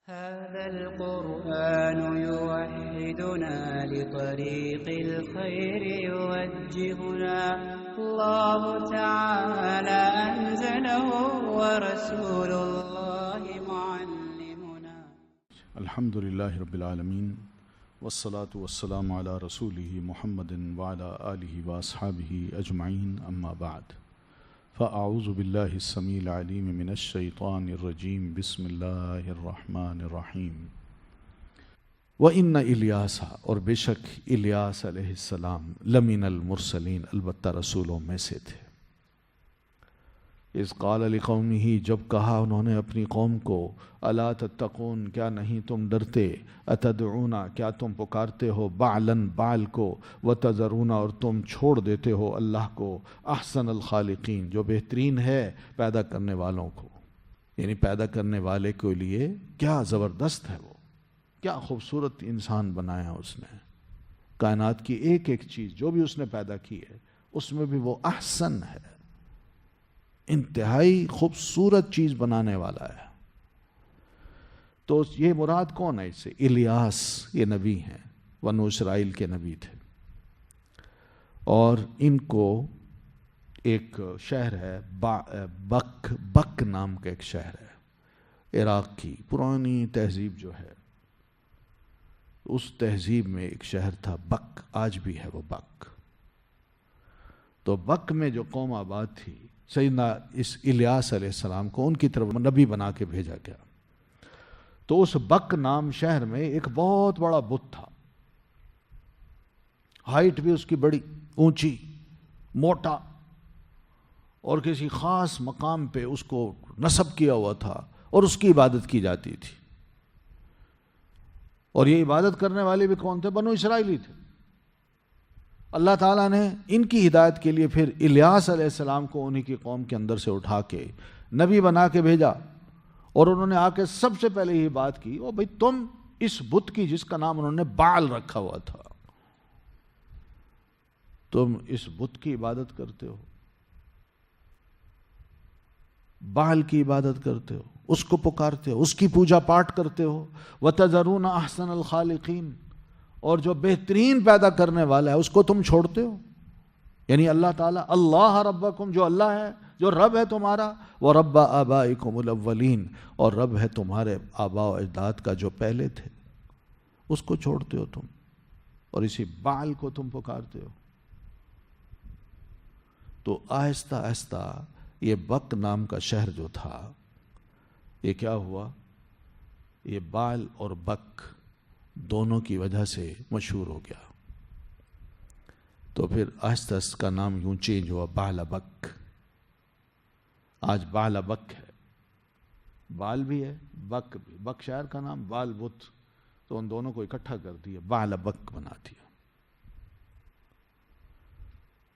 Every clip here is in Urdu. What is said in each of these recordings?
هذا القرآن يوحدنا لطريق الخير يوجهنا الله تعالى أنزله ورسول الله معلمنا. الحمد لله رب العالمين والصلاة والسلام على رسوله محمد وعلى آله وأصحابه أجمعين أما بعد فأعوذ بالله السميع العليم من الشيطان الرجيم بسم الله الرحمن الرحيم وَإِنَّ إِلْيَاسَ اور بے شک الیاس علیہ السلام لمن المرسلین البتہ رسولوں میں سے تھے. اذ قال لقومہ جب کہا انہوں نے اپنی قوم کو الا تتقون کیا نہیں تم ڈرتے اتدعون کیا تم پکارتے ہو بعلاً بعل کو وتذرون اور تم چھوڑ دیتے ہو اللہ کو احسن الخالقین جو بہترین ہے پیدا کرنے والوں کو. یعنی پیدا کرنے والے کے لیے کیا زبردست ہے وہ، کیا خوبصورت انسان بنایا اس نے. کائنات کی ایک ایک چیز جو بھی اس نے پیدا کی ہے اس میں بھی وہ احسن ہے، انتہائی خوبصورت چیز بنانے والا ہے. تو یہ مراد کون ہے اس سے؟ الیاس یہ نبی ہیں، بنو اسرائیل کے نبی تھے، اور ان کو ایک شہر ہے بک نام کا ایک شہر ہے، عراق کی پرانی تہذیب جو ہے اس تہذیب میں ایک شہر تھا بک، آج بھی ہے وہ بک. تو بک میں جو قوم آباد تھی سیدنا اس الیاس علیہ السلام کو ان کی طرف نبی بنا کے بھیجا گیا. تو اس بک نام شہر میں ایک بہت بڑا بت تھا، ہائٹ بھی اس کی بڑی اونچی موٹا، اور کسی خاص مقام پہ اس کو نصب کیا ہوا تھا اور اس کی عبادت کی جاتی تھی. اور یہ عبادت کرنے والے بھی کون تھے؟ بنو اسرائیلی تھے. اللہ تعالیٰ نے ان کی ہدایت کے لیے پھر الیاس علیہ السلام کو انہی کی قوم کے اندر سے اٹھا کے نبی بنا کے بھیجا، اور انہوں نے آ کے سب سے پہلے یہ بات کی، او بھئی تم اس بت کی جس کا نام انہوں نے بعل رکھا ہوا تھا، تم اس بت کی عبادت کرتے ہو، بعل کی عبادت کرتے ہو، اس کو پکارتے ہو، اس کی پوجا پاٹ کرتے ہو. وَتَذَرُونَ أَحْسَنَ الْخَالِقِينَ اور جو بہترین پیدا کرنے والا ہے اس کو تم چھوڑتے ہو. یعنی اللہ تعالیٰ اللہ ربکم جو اللہ ہے، جو رب ہے تمہارا، وَرَبَّ آبَائِكُمُ الْأَوَّلِينَ اور رب ہے تمہارے آباء و اجداد کا جو پہلے تھے، اس کو چھوڑتے ہو تم، اور اسی بعل کو تم پکارتے ہو. تو آہستہ آہستہ یہ بک نام کا شہر جو تھا یہ کیا ہوا، یہ بعل اور بک دونوں کی وجہ سے مشہور ہو گیا. تو پھر آہستہ آہستہ کا نام یوں چینج ہوا بعلبک. آج بعلبک ہے، بال بھی ہے بک بھی، بک شہر کا نام، بال بت، تو ان دونوں کو اکٹھا کر دیا بعلبک بنا دیا.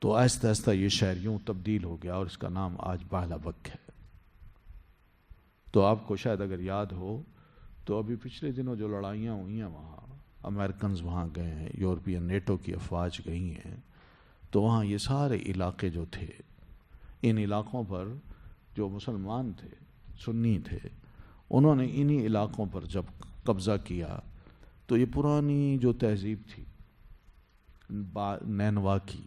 تو آہستہ آہستہ یہ شہر یوں تبدیل ہو گیا اور اس کا نام آج بعلبک ہے. تو آپ کو شاید اگر یاد ہو تو ابھی پچھلے دنوں جو لڑائیاں ہوئی ہیں وہاں امریکنز وہاں گئے ہیں، یورپین نیٹو کی افواج گئی ہیں، تو وہاں یہ سارے علاقے جو تھے، ان علاقوں پر جو مسلمان تھے، سنی تھے، انہوں نے انہی علاقوں پر جب قبضہ کیا تو یہ پرانی جو تہذیب تھی نینوا کی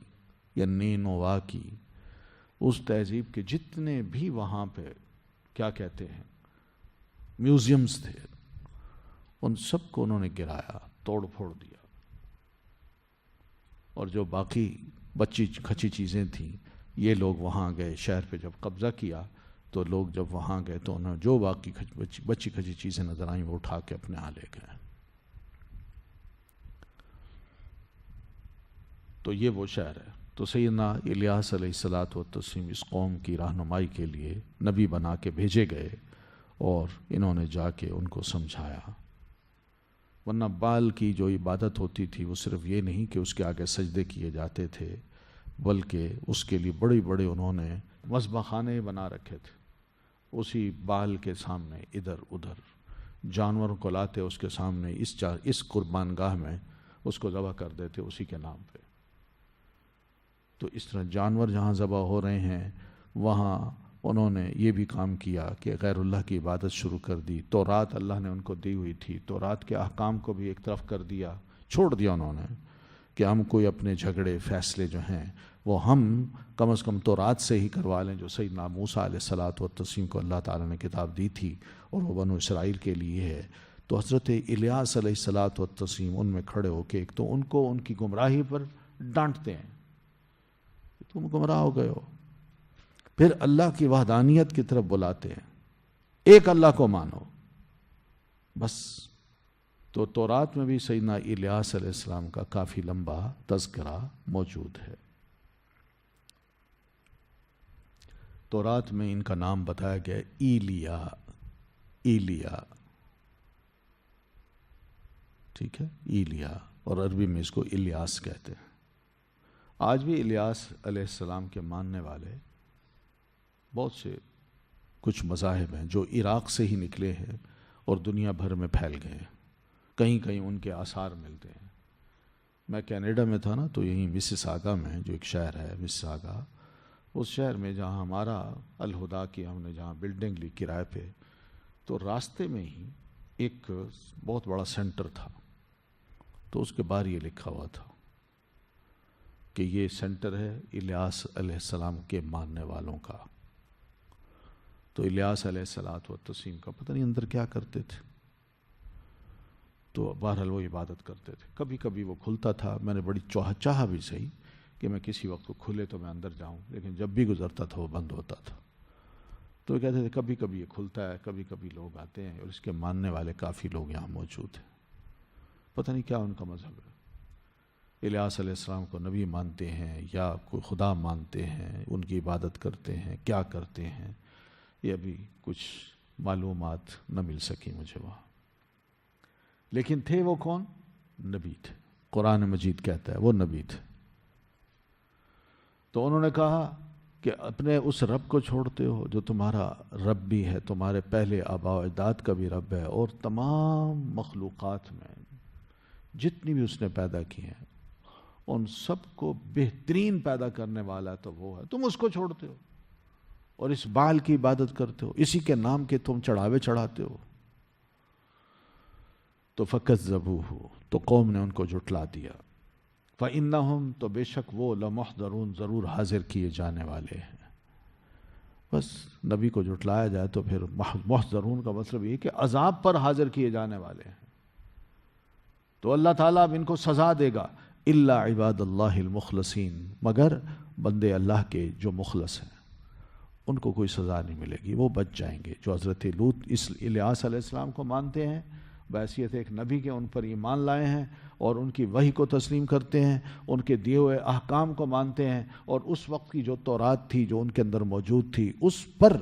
یا نینوا کی، اس تہذیب کے جتنے بھی وہاں پہ کیا کہتے ہیں میوزیمز تھے، ان سب کو انہوں نے گرایا، توڑ پھوڑ دیا. اور جو باقی بچی کھچی چیزیں تھیں یہ لوگ وہاں گئے، شہر پہ جب قبضہ کیا تو لوگ جب وہاں گئے تو انہوں نے جو باقی بچی کھچی چیزیں نظر آئیں وہ اٹھا کے اپنے ہاں لے گئے. تو یہ وہ شہر ہے. تو سیدنا الیاس علیہ السلام اس قوم کی رہنمائی کے لیے نبی بنا کے بھیجے گئے، اور انہوں نے جا کے ان کو سمجھایا. ورنہ بعل کی جو عبادت ہوتی تھی وہ صرف یہ نہیں کہ اس کے آگے سجدے کیے جاتے تھے، بلکہ اس کے لیے بڑے بڑے انہوں نے مذبح خانے بنا رکھے تھے. اسی بعل کے سامنے ادھر ادھر جانوروں کو لاتے، اس کے سامنے اس قربان گاہ میں اس کو ذبح کر دیتے اسی کے نام پہ. تو اس طرح جانور جہاں ذبح ہو رہے ہیں وہاں انہوں نے یہ بھی کام کیا کہ غیر اللہ کی عبادت شروع کر دی. تورات اللہ نے ان کو دی ہوئی تھی، تورات کے احکام کو بھی ایک طرف کر دیا، چھوڑ دیا انہوں نے کہ ہم کوئی اپنے جھگڑے فیصلے جو ہیں وہ ہم کم از کم تورات سے ہی کروا لیں جو سیدنا موسیٰ علیہ الصلوۃ والتسلیم کو اللہ تعالیٰ نے کتاب دی تھی اور وہ بنو اسرائیل کے لیے ہے. تو حضرت الیاس علیہ الصلوۃ والتسلیم ان میں کھڑے ہو کے ایک تو ان کو ان کی گمراہی پر ڈانٹتے ہیں، تم گمراہ ہو گئے ہو، پھر اللہ کی وحدانیت کی طرف بلاتے ہیں، ایک اللہ کو مانو بس. تو تورات میں بھی سیدنا الیاس علیہ السلام کا کافی لمبا تذکرہ موجود ہے. تورات میں ان کا نام بتایا گیا ایلیا، ٹھیک ہے، ایلیا، اور عربی میں اس کو الیاس کہتے ہیں. آج بھی الیاس علیہ السلام کے ماننے والے بہت سے کچھ مذاہب ہیں جو عراق سے ہی نکلے ہیں اور دنیا بھر میں پھیل گئے ہیں، کہیں کہیں ان کے آثار ملتے ہیں. میں کینیڈا میں تھا نا، تو یہیں مسیساگا میں جو ایک شہر ہے مسیساگا، اس شہر میں جہاں ہمارا الہدا کی ہم نے جہاں بلڈنگ لی کرائے پہ، تو راستے میں ہی ایک بہت بڑا سینٹر تھا. تو اس کے باہر یہ لکھا ہوا تھا کہ یہ سینٹر ہے الیاس علیہ السلام کے ماننے والوں کا. تو الیاس علیہ الصلوۃ والتسلیم کا پتہ نہیں اندر کیا کرتے تھے، تو بہرحال وہ عبادت کرتے تھے. کبھی کبھی وہ کھلتا تھا، میں نے بڑی چاہا بھی صحیح کہ میں کسی وقت کو کھلے تو میں اندر جاؤں، لیکن جب بھی گزرتا تھا وہ بند ہوتا تھا. تو وہ کہتے تھے کبھی کبھی یہ کھلتا ہے، کبھی کبھی لوگ آتے ہیں، اور اس کے ماننے والے کافی لوگ یہاں موجود ہیں. پتہ نہیں کیا ان کا مذہب ہے، الیاس علیہ السلام کو نبی مانتے ہیں یا کوئی خدا مانتے ہیں، ان کی عبادت کرتے ہیں، کیا کرتے ہیں، یہ ابھی کچھ معلومات نہ مل سکی مجھے وہاں. لیکن تھے وہ کون؟ نبی تھے. قرآن مجید کہتا ہے وہ نبی تھے. تو انہوں نے کہا کہ اپنے اس رب کو چھوڑتے ہو جو تمہارا رب بھی ہے، تمہارے پہلے آباء و اجداد کا بھی رب ہے، اور تمام مخلوقات میں جتنی بھی اس نے پیدا کی ہیں ان سب کو بہترین پیدا کرنے والا تو وہ ہے. تم اس کو چھوڑتے ہو اور اس بال کی عبادت کرتے ہو، اسی کے نام کے تم چڑھاوے چڑھاتے ہو. تو فَكَذَّبُوهُ، تو قوم نے ان کو جھٹلا دیا. فَإِنَّهُمْ، تو بے شک وہ لَمُحْضَرُونَ، ضرور حاضر کیے جانے والے ہیں. بس نبی کو جھٹلایا جائے تو پھر محضرون کا مطلب یہ کہ عذاب پر حاضر کیے جانے والے ہیں. تو اللہ تعالیٰ اب ان کو سزا دے گا. إِلَّا عِبَادَ اللَّهِ الْمُخْلَصِينَ، مگر بندے اللہ کے جو مخلص ہیں ان کو کوئی سزا نہیں ملے گی، وہ بچ جائیں گے. جو حضرت لوط الیاس علیہ السلام کو مانتے ہیں بحیثیت ایک نبی کے، ان پر ایمان لائے ہیں اور ان کی وحی کو تسلیم کرتے ہیں، ان کے دیے ہوئے احکام کو مانتے ہیں، اور اس وقت کی جو تورات تھی جو ان کے اندر موجود تھی اس پر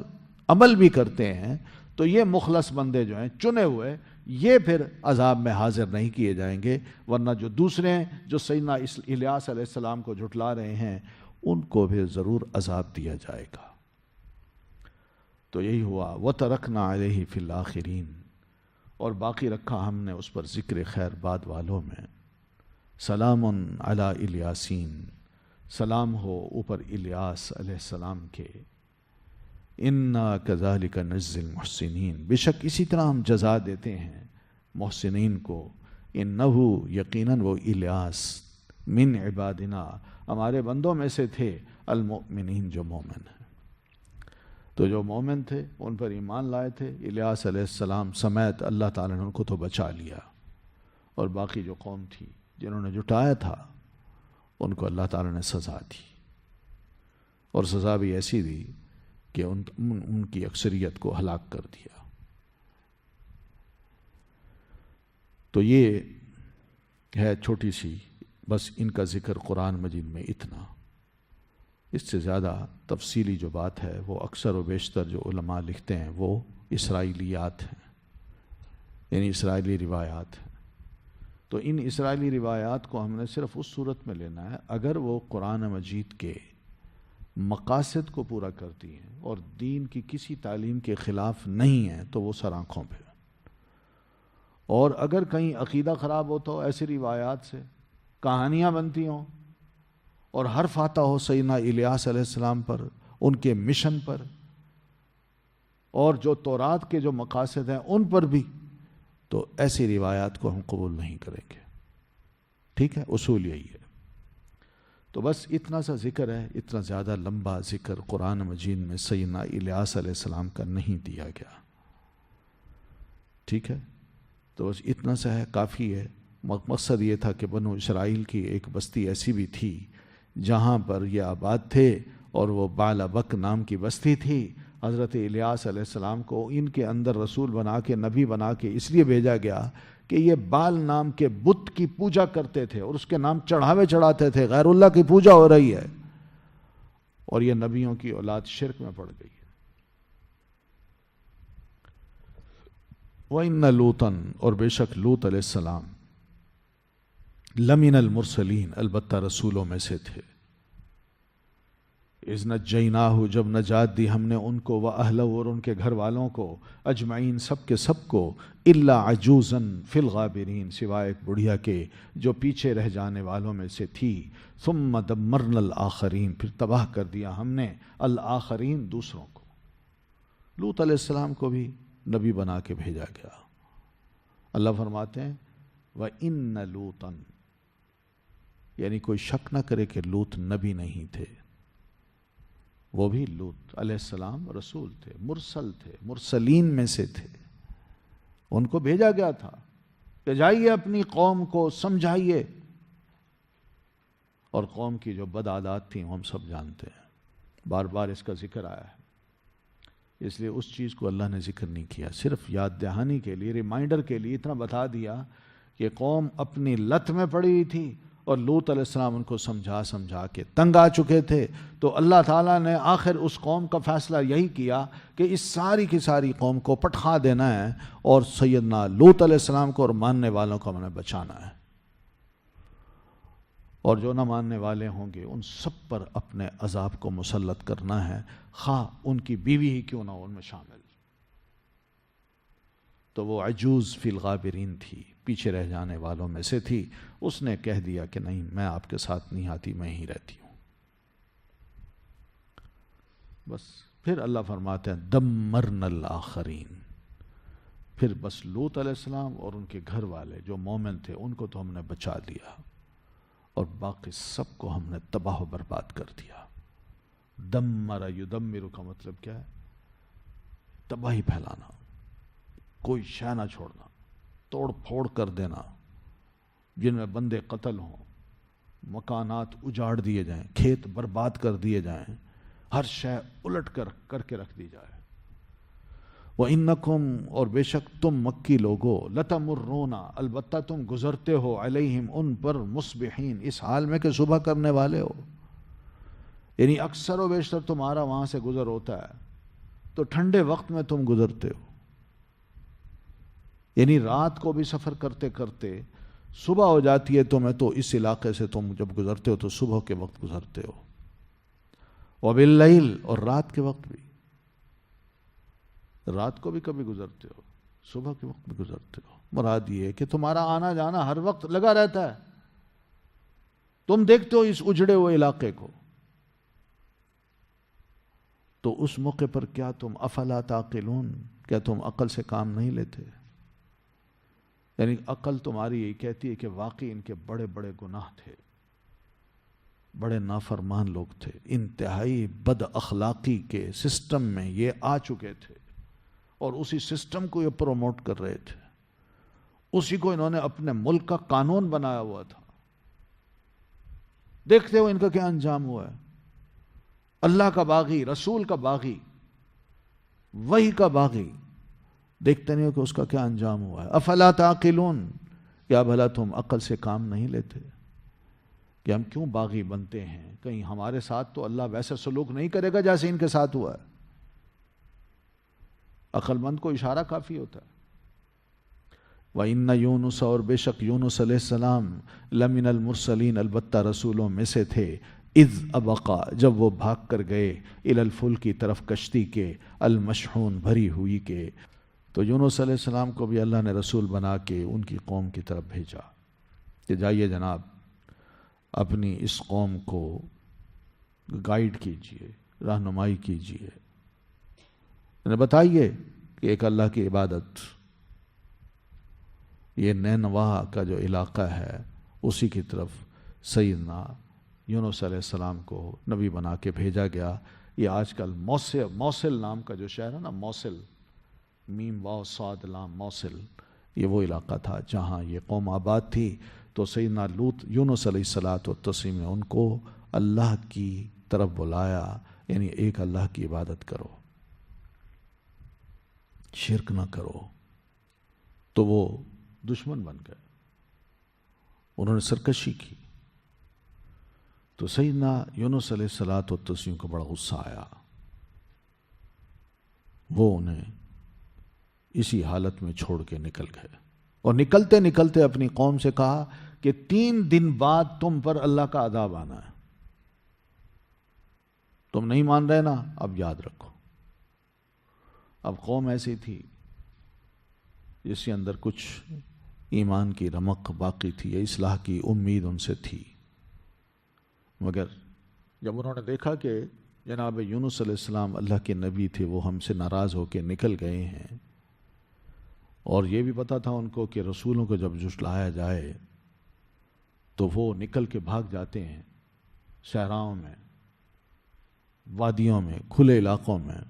عمل بھی کرتے ہیں، تو یہ مخلص بندے جو ہیں چنے ہوئے، یہ پھر عذاب میں حاضر نہیں کیے جائیں گے. ورنہ جو دوسرے ہیں جو سیدنا الیاس علیہ السلام کو جھٹلا رہے ہیں ان کو بھی ضرور عذاب دیا جائے گا. تو یہی ہوا. وَتَرَكْنَا عَلَيْهِ فِي الْآخِرِينَ، اور باقی رکھا ہم نے اس پر ذکر خیر بعد والوں میں. سلام علی الیاسین، سلام ہو اوپر الیاس علیہ السلام کے. انا کذالک نجزی المحسنین، بے شک اسی طرح ہم جزا دیتے ہیں محسنین کو. انہ، یقیناً وہ الیاس، من عبادنا، ہمارے بندوں میں سے تھے، المؤمنین، جو مومن ہیں. تو جو مومن تھے ان پر ایمان لائے تھے الیاس علیہ السلام سمیت، اللہ تعالیٰ نے ان کو تو بچا لیا. اور باقی جو قوم تھی جنہوں نے جٹایا تھا ان کو اللہ تعالیٰ نے سزا دی، اور سزا بھی ایسی دی کہ ان کی اکثریت کو ہلاک کر دیا. تو یہ ہے چھوٹی سی، بس ان کا ذکر قرآن مجید میں اتنا. اس سے زیادہ تفصیلی جو بات ہے وہ اکثر و بیشتر جو علماء لکھتے ہیں وہ اسرائیلیات ہیں، یعنی اسرائیلی روایات ہیں. تو ان اسرائیلی روایات کو ہم نے صرف اس صورت میں لینا ہے اگر وہ قرآن مجید کے مقاصد کو پورا کرتی ہیں اور دین کی کسی تعلیم کے خلاف نہیں ہیں تو وہ سر آنکھوں پہ. اور اگر کہیں عقیدہ خراب ہوتا ہو ایسی روایات سے، کہانیاں بنتی ہوں اور حرف آتا ہو سیدنا الیاس علیہ السلام پر، ان کے مشن پر، اور جو تورات کے جو مقاصد ہیں ان پر بھی، تو ایسی روایات کو ہم قبول نہیں کریں گے. ٹھیک ہے، اصول یہی ہے. تو بس اتنا سا ذکر ہے، اتنا زیادہ لمبا ذکر قرآن مجید میں سیدنا الیاس علیہ السلام کا نہیں دیا گیا. ٹھیک ہے، تو بس اتنا سا ہے، کافی ہے. مقصد یہ تھا کہ بنو اسرائیل کی ایک بستی ایسی بھی تھی جہاں پر یہ آباد تھے، اور وہ بالابک نام کی بستی تھی. حضرت الیاس علیہ السلام کو ان کے اندر رسول بنا کے، نبی بنا کے اس لیے بھیجا گیا کہ یہ بال نام کے بت کی پوجا کرتے تھے اور اس کے نام چڑھاوے چڑھاتے تھے. غیر اللہ کی پوجا ہو رہی ہے، اور یہ نبیوں کی اولاد شرک میں پڑ گئی ہے. وَإِنَّ لُوطًا، اور بے شک لوط علیہ السلام، لَمِنَ الْمُرْسَلِينَ، البتہ رسولوں میں سے تھے. اِذْ نَجَّيْنَاهُ، جب نجات دی ہم نے ان کو، وَأَهْلَهُ، اور ان کے گھر والوں کو، اجمعین سب کے سب کو، إِلَّا عَجُوزًا فِي الْغَابِرِينَ، سوائے ایک بڑھیا کے جو پیچھے رہ جانے والوں میں سے تھی. ثُمَّ دَمَّرْنَا الْآخَرِينَ، پھر تباہ کر دیا ہم نے الآخرین، دوسروں کو. لوط علیہ السلام کو بھی نبی بنا کے بھیجا گیا. اللہ فرماتے ہیں وَإِنَّ لُوطًا، یعنی کوئی شک نہ کرے کہ لوط نبی نہیں تھے. وہ بھی لوط علیہ السلام رسول تھے، مرسل تھے، مرسلین میں سے تھے. ان کو بھیجا گیا تھا کہ جائیے اپنی قوم کو سمجھائیے. اور قوم کی جو بد عادات تھیں وہ ہم سب جانتے ہیں، بار بار اس کا ذکر آیا ہے. اس لیے اس چیز کو اللہ نے ذکر نہیں کیا، صرف یاد دہانی کے لیے، ریمائنڈر کے لیے اتنا بتا دیا کہ قوم اپنی لت میں پڑی ہوئی تھی، اور لوط علیہ السلام ان کو سمجھا کے تنگ آ چکے تھے. تو اللہ تعالیٰ نے آخر اس قوم کا فیصلہ یہی کیا کہ اس ساری کی ساری قوم کو پٹخا دینا ہے، اور سیدنا لوط علیہ السلام کو اور ماننے والوں کو ہم نے بچانا ہے. اور جو نہ ماننے والے ہوں گے ان سب پر اپنے عذاب کو مسلط کرنا ہے، خواہ ان کی بیوی ہی کیوں نہ ہو ان میں شامل. تو وہ عجوز فی الغابرین تھی، پیچھے رہ جانے والوں میں سے تھی. اس نے کہہ دیا کہ نہیں، میں آپ کے ساتھ نہیں آتی، میں ہی رہتی ہوں. بس پھر اللہ فرماتے ہیں دمرنا الآخرین، پھر بس لوط علیہ السلام اور ان کے گھر والے جو مومن تھے ان کو تو ہم نے بچا لیا، اور باقی سب کو ہم نے تباہ و برباد کر دیا. دمر یدمر کا مطلب کیا ہے؟ تباہی پھیلانا، کوئی شے نہ چھوڑنا، توڑ پھوڑ کر دینا. جن میں بندے قتل ہوں، مکانات اجاڑ دیے جائیں، کھیت برباد کر دیے جائیں، ہر شے الٹ کر کے رکھ دی جائے. وَإِنَّكُمْ، اور بے شک تم مکی لوگو، لَتَمُرُّونَ، البتہ تم گزرتے ہو، علیہم ان پر، مصبحین، اس حال میں کہ صبح کرنے والے ہو. یعنی اکثر و بیشتر تمہارا وہاں سے گزر ہوتا ہے تو ٹھنڈے وقت میں تم گزرتے ہو. یعنی رات کو بھی سفر کرتے کرتے صبح ہو جاتی ہے تمہیں، تو اس علاقے سے تم جب گزرتے ہو تو صبح کے وقت گزرتے ہو. وباللیل، اور رات کے وقت بھی، رات کو بھی کبھی گزرتے ہو، صبح کے وقت بھی گزرتے ہو. مراد یہ ہے کہ تمہارا آنا جانا ہر وقت لگا رہتا ہے. تم دیکھتے ہو اس اجڑے ہوئے علاقے کو، تو اس موقع پر کیا تم افلا تعقلون، کیا تم عقل سے کام نہیں لیتے؟ یعنی عقل تمہاری یہی کہتی ہے کہ واقعی ان کے بڑے بڑے گناہ تھے، بڑے نافرمان لوگ تھے، انتہائی بد اخلاقی کے سسٹم میں یہ آ چکے تھے، اور اسی سسٹم کو یہ پروموٹ کر رہے تھے، اسی کو انہوں نے اپنے ملک کا قانون بنایا ہوا تھا. دیکھتے ہو ان کا کیا انجام ہوا ہے. اللہ کا باغی، رسول کا باغی، وحی کا باغی، دیکھتے نہیں ہو کہ اس کا کیا انجام ہوا ہے. افلا تعقلون، کیا بھلا تم عقل سے کام نہیں لیتے کہ ہم کیوں باغی بنتے ہیں؟ کہیں ہمارے ساتھ تو اللہ ویسے سلوک نہیں کرے گا جیسے ان کے ساتھ ہوا ہے. عقل مند کو اشارہ کافی ہوتا ہے. وَإِنَّ یونس، اور بے شک یونس علیہ السلام، لَمِنَ الْمُرْسَلِينَ، البتہ رسولوں میں سے تھے. اذ ابقا، جب وہ بھاگ کر گئے، الی الفلک کی طرف، کشتی کے، المشحون، بھری ہوئی کے. تو یونس علیہ السلام کو بھی اللہ نے رسول بنا کے ان کی قوم کی طرف بھیجا کہ جائیے جناب اپنی اس قوم کو گائیڈ کیجئے، رہنمائی کیجئے، انہیں بتائیے کہ ایک اللہ کی عبادت، یہ نینوا کا جو علاقہ ہے اسی کی طرف سیدنا یونس علیہ السلام کو نبی بنا کے بھیجا گیا۔ یہ آج کل موصل نام کا جو شہر ہے نا، موصل، میم واو صاد لام، موصل، یہ وہ علاقہ تھا جہاں یہ قوم آباد تھی۔ تو سیدنا لوط یونس علیہ السلام نے ان کو اللہ کی طرف بلایا، یعنی ایک اللہ کی عبادت کرو، شرک نہ کرو۔ تو وہ دشمن بن گئے، انہوں نے سرکشی کی۔ تو سیدنا یونس علیہ السلام کو بڑا غصہ آیا، وہ انہیں اسی حالت میں چھوڑ کے نکل گئے، اور نکلتے نکلتے اپنی قوم سے کہا کہ 3 دن بعد تم پر اللہ کا عذاب آنا ہے، تم نہیں مان رہے نا، اب یاد رکھو۔ اب قوم ایسی تھی جس کے اندر کچھ ایمان کی رمق باقی تھی، یا اصلاح کی امید ان سے تھی، مگر جب انہوں نے دیکھا کہ جناب یونس علیہ السلام اللہ کے نبی تھے، وہ ہم سے ناراض ہو کے نکل گئے ہیں، اور یہ بھی پتا تھا ان کو کہ رسولوں کو جب جھٹلایا جائے تو وہ نکل کے بھاگ جاتے ہیں، صحراؤں میں، وادیوں میں، کھلے علاقوں میں،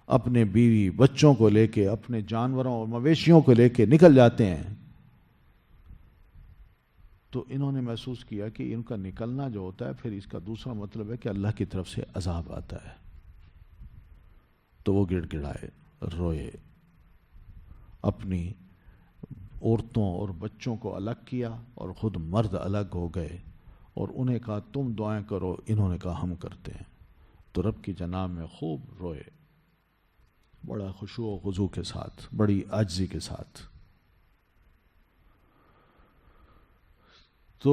اپنے بیوی بچوں کو لے کے، اپنے جانوروں اور مویشیوں کو لے کے نکل جاتے ہیں۔ تو انہوں نے محسوس کیا کہ ان کا نکلنا جو ہوتا ہے، پھر اس کا دوسرا مطلب ہے کہ اللہ کی طرف سے عذاب آتا ہے۔ تو وہ گڑ گڑائے، روئے، اپنی عورتوں اور بچوں کو الگ کیا اور خود مرد الگ ہو گئے، اور انہیں کہا تم دعائیں کرو، انہوں نے کہا ہم کرتے ہیں۔ تو رب کی جناب میں خوب روئے، بڑا خشوع و خضوع کے ساتھ، بڑی عاجزی کے ساتھ۔ تو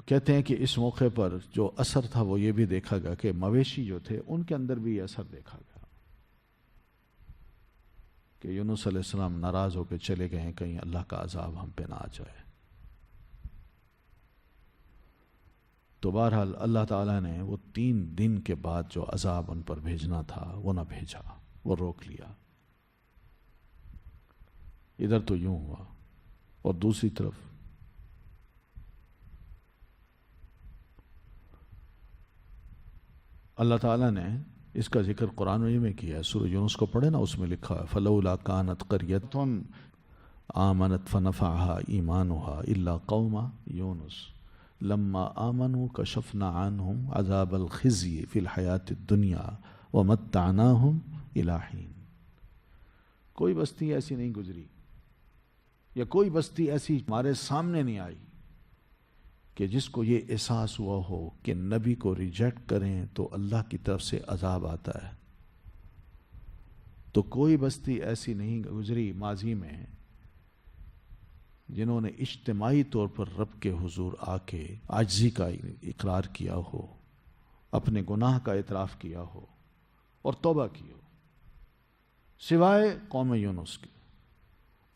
کہتے ہیں کہ اس موقع پر جو اثر تھا وہ یہ بھی دیکھا گیا کہ مویشی جو تھے ان کے اندر بھی یہ اثر دیکھا گیا کہ یونس علیہ السلام ناراض ہو کے چلے گئے ہیں، کہیں اللہ کا عذاب ہم پہ نہ آ جائے۔ تو بہرحال اللہ تعالیٰ نے وہ 3 دن کے بعد جو عذاب ان پر بھیجنا تھا وہ نہ بھیجا، وہ روک لیا۔ ادھر تو یوں ہوا، اور دوسری طرف اللہ تعالیٰ نے اس کا ذکر قرآن میں کیا ہے، سورہ یونس کو پڑھے نا، اس میں لکھا ہے فَلَوْلَا كَانَتْ قَرْيَةٌ آمَنَتْ فَنَفَعَهَا إِيمَانُهَا إِلَّا قَوْمَ يُونُسَ لَمَّا آمَنُوا كَشَفْنَا عَنْهُمْ عَذَابَ الْخِزْيِ فِي الْحَيَاةِ الدُّنْيَا وَمَتَّعْنَاهُمْ إِلَىٰ حِينٍ۔ کوئی بستی ایسی نہیں گزری، یا کوئی بستی ایسی ہمارے سامنے نہیں آئی کہ جس کو یہ احساس ہوا ہو کہ نبی کو ریجیکٹ کریں تو اللہ کی طرف سے عذاب آتا ہے۔ تو کوئی بستی ایسی نہیں گزری ماضی میں جنہوں نے اجتماعی طور پر رب کے حضور آ کے عاجزی کا اقرار کیا ہو، اپنے گناہ کا اعتراف کیا ہو اور توبہ کی ہو، سوائے قوم یونس کے۔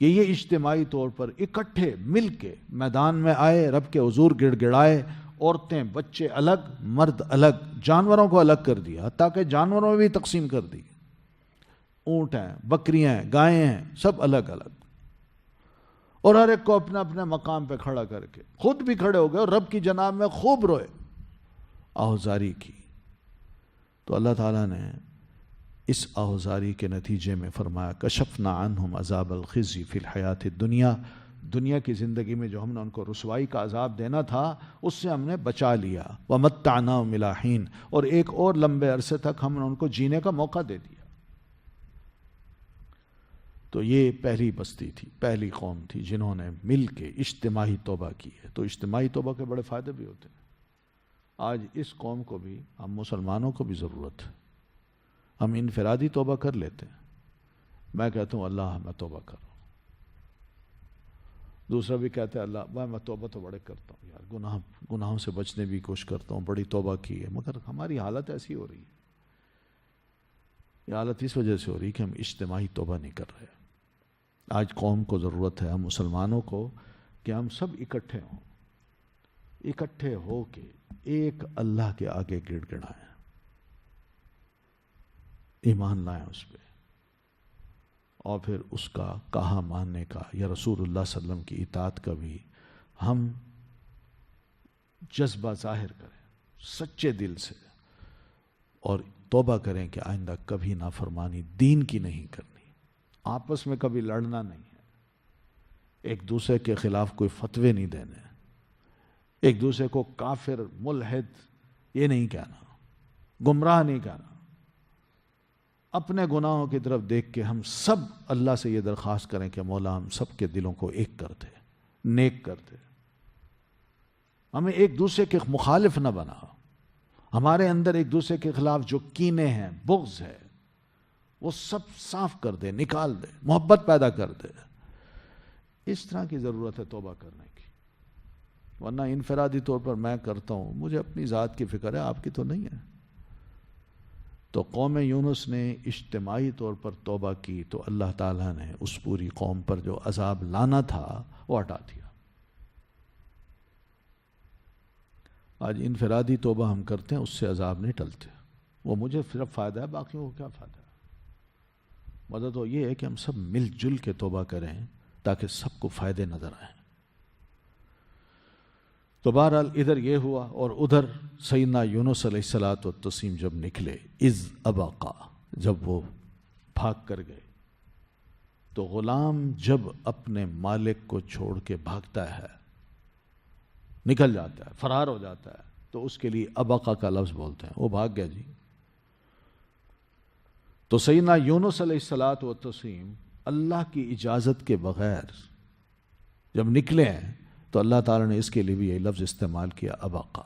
یہ اجتماعی طور پر اکٹھے مل کے میدان میں آئے، رب کے حضور گڑ گڑائے، عورتیں بچے الگ، مرد الگ، جانوروں کو الگ کر دیا، تاکہ جانوروں میں بھی تقسیم کر دی، اونٹ ہیں، بکریاں ہیں، گائیں ہیں، سب الگ الگ، اور ہر ایک کو اپنے اپنے مقام پہ کھڑا کر کے خود بھی کھڑے ہو گئے اور رب کی جناب میں خوب روئے، آہوزاری کی۔ تو اللہ تعالیٰ نے اس آہوزاری کے نتیجے میں فرمایا کشفنا عنہم عذاب الخزی فی الحیات الدنیا، دنیا کی زندگی میں جو ہم نے ان کو رسوائی کا عذاب دینا تھا اس سے ہم نے بچا لیا، ومتعناہم الی حین، اور ایک اور لمبے عرصے تک ہم نے ان کو جینے کا موقع دے دیا۔ تو یہ پہلی بستی تھی، پہلی قوم تھی جنہوں نے مل کے اجتماعی توبہ کی ہے۔ تو اجتماعی توبہ کے بڑے فائدے بھی ہوتے ہیں۔ آج اس قوم کو بھی، ہم مسلمانوں کو بھی ضرورت ہے۔ ہم انفرادی توبہ کر لیتے ہیں، میں کہتا ہوں اللہ میں توبہ کر رہا ہوں، دوسرا بھی کہتا ہے اللہ میں توبہ تو بڑے کرتا ہوں یار، گناہوں سے بچنے بھی کوشش کرتا ہوں، بڑی توبہ کی ہے، مگر ہماری حالت ایسی ہو رہی ہے۔ یہ حالت اس وجہ سے ہو رہی ہے کہ ہم اجتماعی توبہ نہیں کر رہے۔ آج قوم کو ضرورت ہے، ہم مسلمانوں کو، کہ ہم سب اکٹھے ہوں، اکٹھے ہو کے ایک اللہ کے آگے گڑ گڑائیں، ایمان لائیں اس پہ، اور پھر اس کا کہا ماننے کا یا رسول اللہ صلی اللہ علیہ وسلم کی اطاعت کا بھی ہم جذبہ ظاہر کریں سچے دل سے، اور توبہ کریں کہ آئندہ کبھی نافرمانی دین کی نہیں کرنی، آپس میں کبھی لڑنا نہیں ہے، ایک دوسرے کے خلاف کوئی فتوے نہیں دینے، ایک دوسرے کو کافر ملحد یہ نہیں کہنا، گمراہ نہیں کہنا، اپنے گناہوں کی طرف دیکھ کے ہم سب اللہ سے یہ درخواست کریں کہ مولا ہم سب کے دلوں کو ایک کر دے، نیک کر دے، ہمیں ایک دوسرے کے مخالف نہ بنا، ہمارے اندر ایک دوسرے کے خلاف جو کینے ہیں، بغض ہے، وہ سب صاف کر دے، نکال دے، محبت پیدا کر دے۔ اس طرح کی ضرورت ہے توبہ کرنے کی، ورنہ انفرادی طور پر میں کرتا ہوں، مجھے اپنی ذات کی فکر ہے، آپ کی تو نہیں ہے۔ تو قوم یونس نے اجتماعی طور پر توبہ کی تو اللہ تعالیٰ نے اس پوری قوم پر جو عذاب لانا تھا وہ ہٹا دیا۔ آج انفرادی توبہ ہم کرتے ہیں، اس سے عذاب نہیں ٹلتے، وہ مجھے صرف فائدہ ہے، باقیوں کو کیا فائدہ ہے؟ مدد تو یہ ہے کہ ہم سب مل جل کے توبہ کریں تاکہ سب کو فائدے نظر آئیں۔ تو بہرحال ادھر یہ ہوا، اور ادھر سیدنا یونس علیہ الصلوۃ والتسلیم جب نکلے، اذ ابقا، جب وہ بھاگ کر گئے، تو غلام جب اپنے مالک کو چھوڑ کے بھاگتا ہے، نکل جاتا ہے، فرار ہو جاتا ہے، تو اس کے لیے ابقا کا لفظ بولتے ہیں، وہ بھاگ گیا جی۔ تو سیدنا یونس علیہ الصلوۃ والتسلیم اللہ کی اجازت کے بغیر جب نکلے ہیں تو اللہ تعالیٰ نے اس کے لیے بھی یہ لفظ استعمال کیا، ابقا۔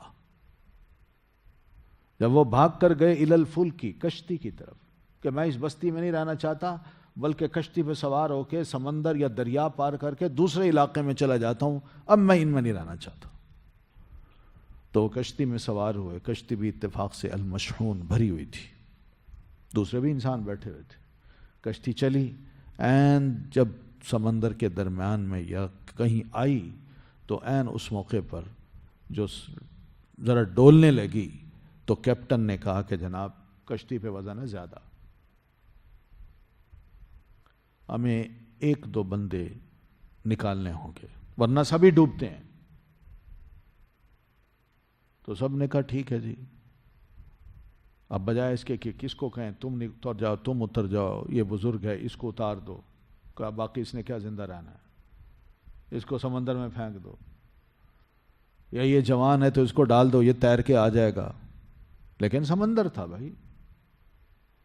جب وہ بھاگ کر گئے الی الفلک، کشتی کی طرف، کہ میں اس بستی میں نہیں رہنا چاہتا، بلکہ کشتی پہ سوار ہو کے سمندر یا دریا پار کر کے دوسرے علاقے میں چلا جاتا ہوں، اب میں ان میں نہیں رہنا چاہتا۔ تو وہ کشتی میں سوار ہوئے، کشتی بھی اتفاق سے المشحون بھری ہوئی تھی، دوسرے بھی انسان بیٹھے ہوئے تھے، کشتی چلی، عین جب سمندر کے درمیان میں یا کہیں آئی تو عین اس موقع پر جو ذرا ڈولنے لگی تو کیپٹن نے کہا کہ جناب کشتی پہ وزن ہے زیادہ، ہمیں ایک دو بندے نکالنے ہوں گے ورنہ سبھی ڈوبتے ہیں۔ تو سب نے کہا ٹھیک ہے جی، اب بجائے اس کے کہ کس کو کہیں تم اتر جاؤ، تم اتر جاؤ، یہ بزرگ ہے اس کو اتار دو، کہا باقی اس نے کیا زندہ رہنا ہے، اس کو سمندر میں پھینک دو، یا یہ جوان ہے تو اس کو ڈال دو، یہ تیر کے آ جائے گا۔ لیکن سمندر تھا بھائی،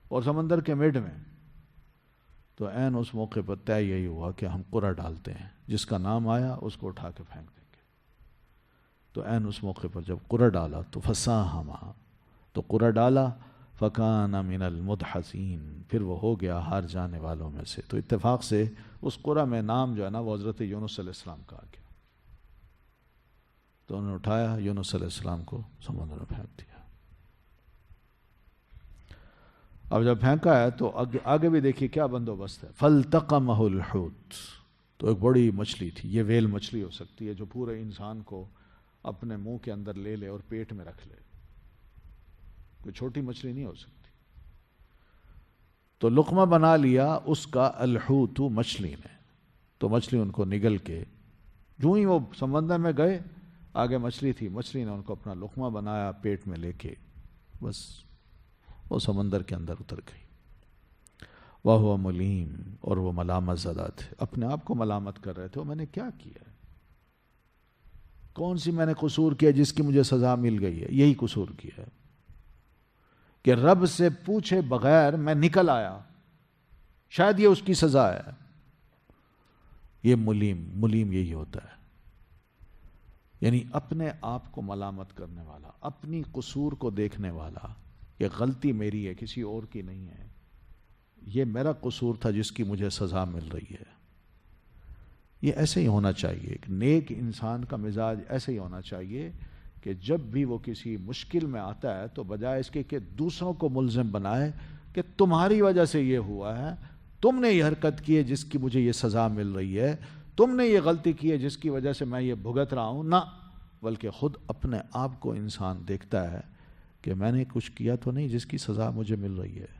اور سمندر کے مڈ میں، تو عین اس موقع پر طے یہی ہوا کہ ہم قرعہ ڈالتے ہیں، جس کا نام آیا اس کو اٹھا کے پھینک دیں گے۔ تو عین اس موقع پر جب قرعہ ڈالا تو فساہما، تو قرعہ ڈالا، فکان من المدحضین، پھر وہ ہو گیا ہار جانے والوں میں سے۔ تو اتفاق سے اس قرعہ میں نام جو ہے نا وہ حضرت یونس علیہ السلام کا آ گیا، تو انہوں نے اٹھایا یونس علیہ السلام کو سمندر میں پھینک دیا۔ اب جب پھینکا ہے تو آگے بھی دیکھیے کیا بندوبست ہے، فالتقمہ الحوت، تو ایک بڑی مچھلی تھی، یہ ویل مچھلی ہو سکتی ہے جو پورے انسان کو اپنے منہ کے اندر لے لے اور پیٹ میں رکھ لے، کوئی چھوٹی مچھلی نہیں ہو سکتی۔ تو لقمہ بنا لیا اس کا الحوت، مچھلی نے، تو مچھلی ان کو نگل کے، جو ہی وہ سمندر میں گئے، آگے مچھلی تھی، مچھلی نے ان کو اپنا لقمہ بنایا، پیٹ میں لے کے بس وہ سمندر کے اندر اتر گئی۔ وَهُوَ مُلِيمٌ، اور وہ ملامت زدہ تھے، اپنے آپ کو ملامت کر رہے تھے، وہ میں نے کیا کیا ہے، کون سی میں نے قصور کیا جس کی مجھے سزا مل گئی ہے، یہی قصور کیا ہے کہ رب سے پوچھے بغیر میں نکل آیا، شاید یہ اس کی سزا ہے۔ یہ ملیم یہی ہوتا ہے، یعنی اپنے آپ کو ملامت کرنے والا، اپنی قصور کو دیکھنے والا، یہ غلطی میری ہے کسی اور کی نہیں ہے، یہ میرا قصور تھا جس کی مجھے سزا مل رہی ہے۔ یہ ایسے ہی ہونا چاہیے، ایک نیک انسان کا مزاج ایسے ہی ہونا چاہیے کہ جب بھی وہ کسی مشکل میں آتا ہے تو بجائے اس کے کہ دوسروں کو ملزم بنائے کہ تمہاری وجہ سے یہ ہوا ہے، تم نے یہ حرکت کی ہے جس کی مجھے یہ سزا مل رہی ہے، تم نے یہ غلطی کی ہے جس کی وجہ سے میں یہ بھگت رہا ہوں، نہ، بلکہ خود اپنے آپ کو انسان دیکھتا ہے کہ میں نے کچھ کیا تو نہیں جس کی سزا مجھے مل رہی ہے۔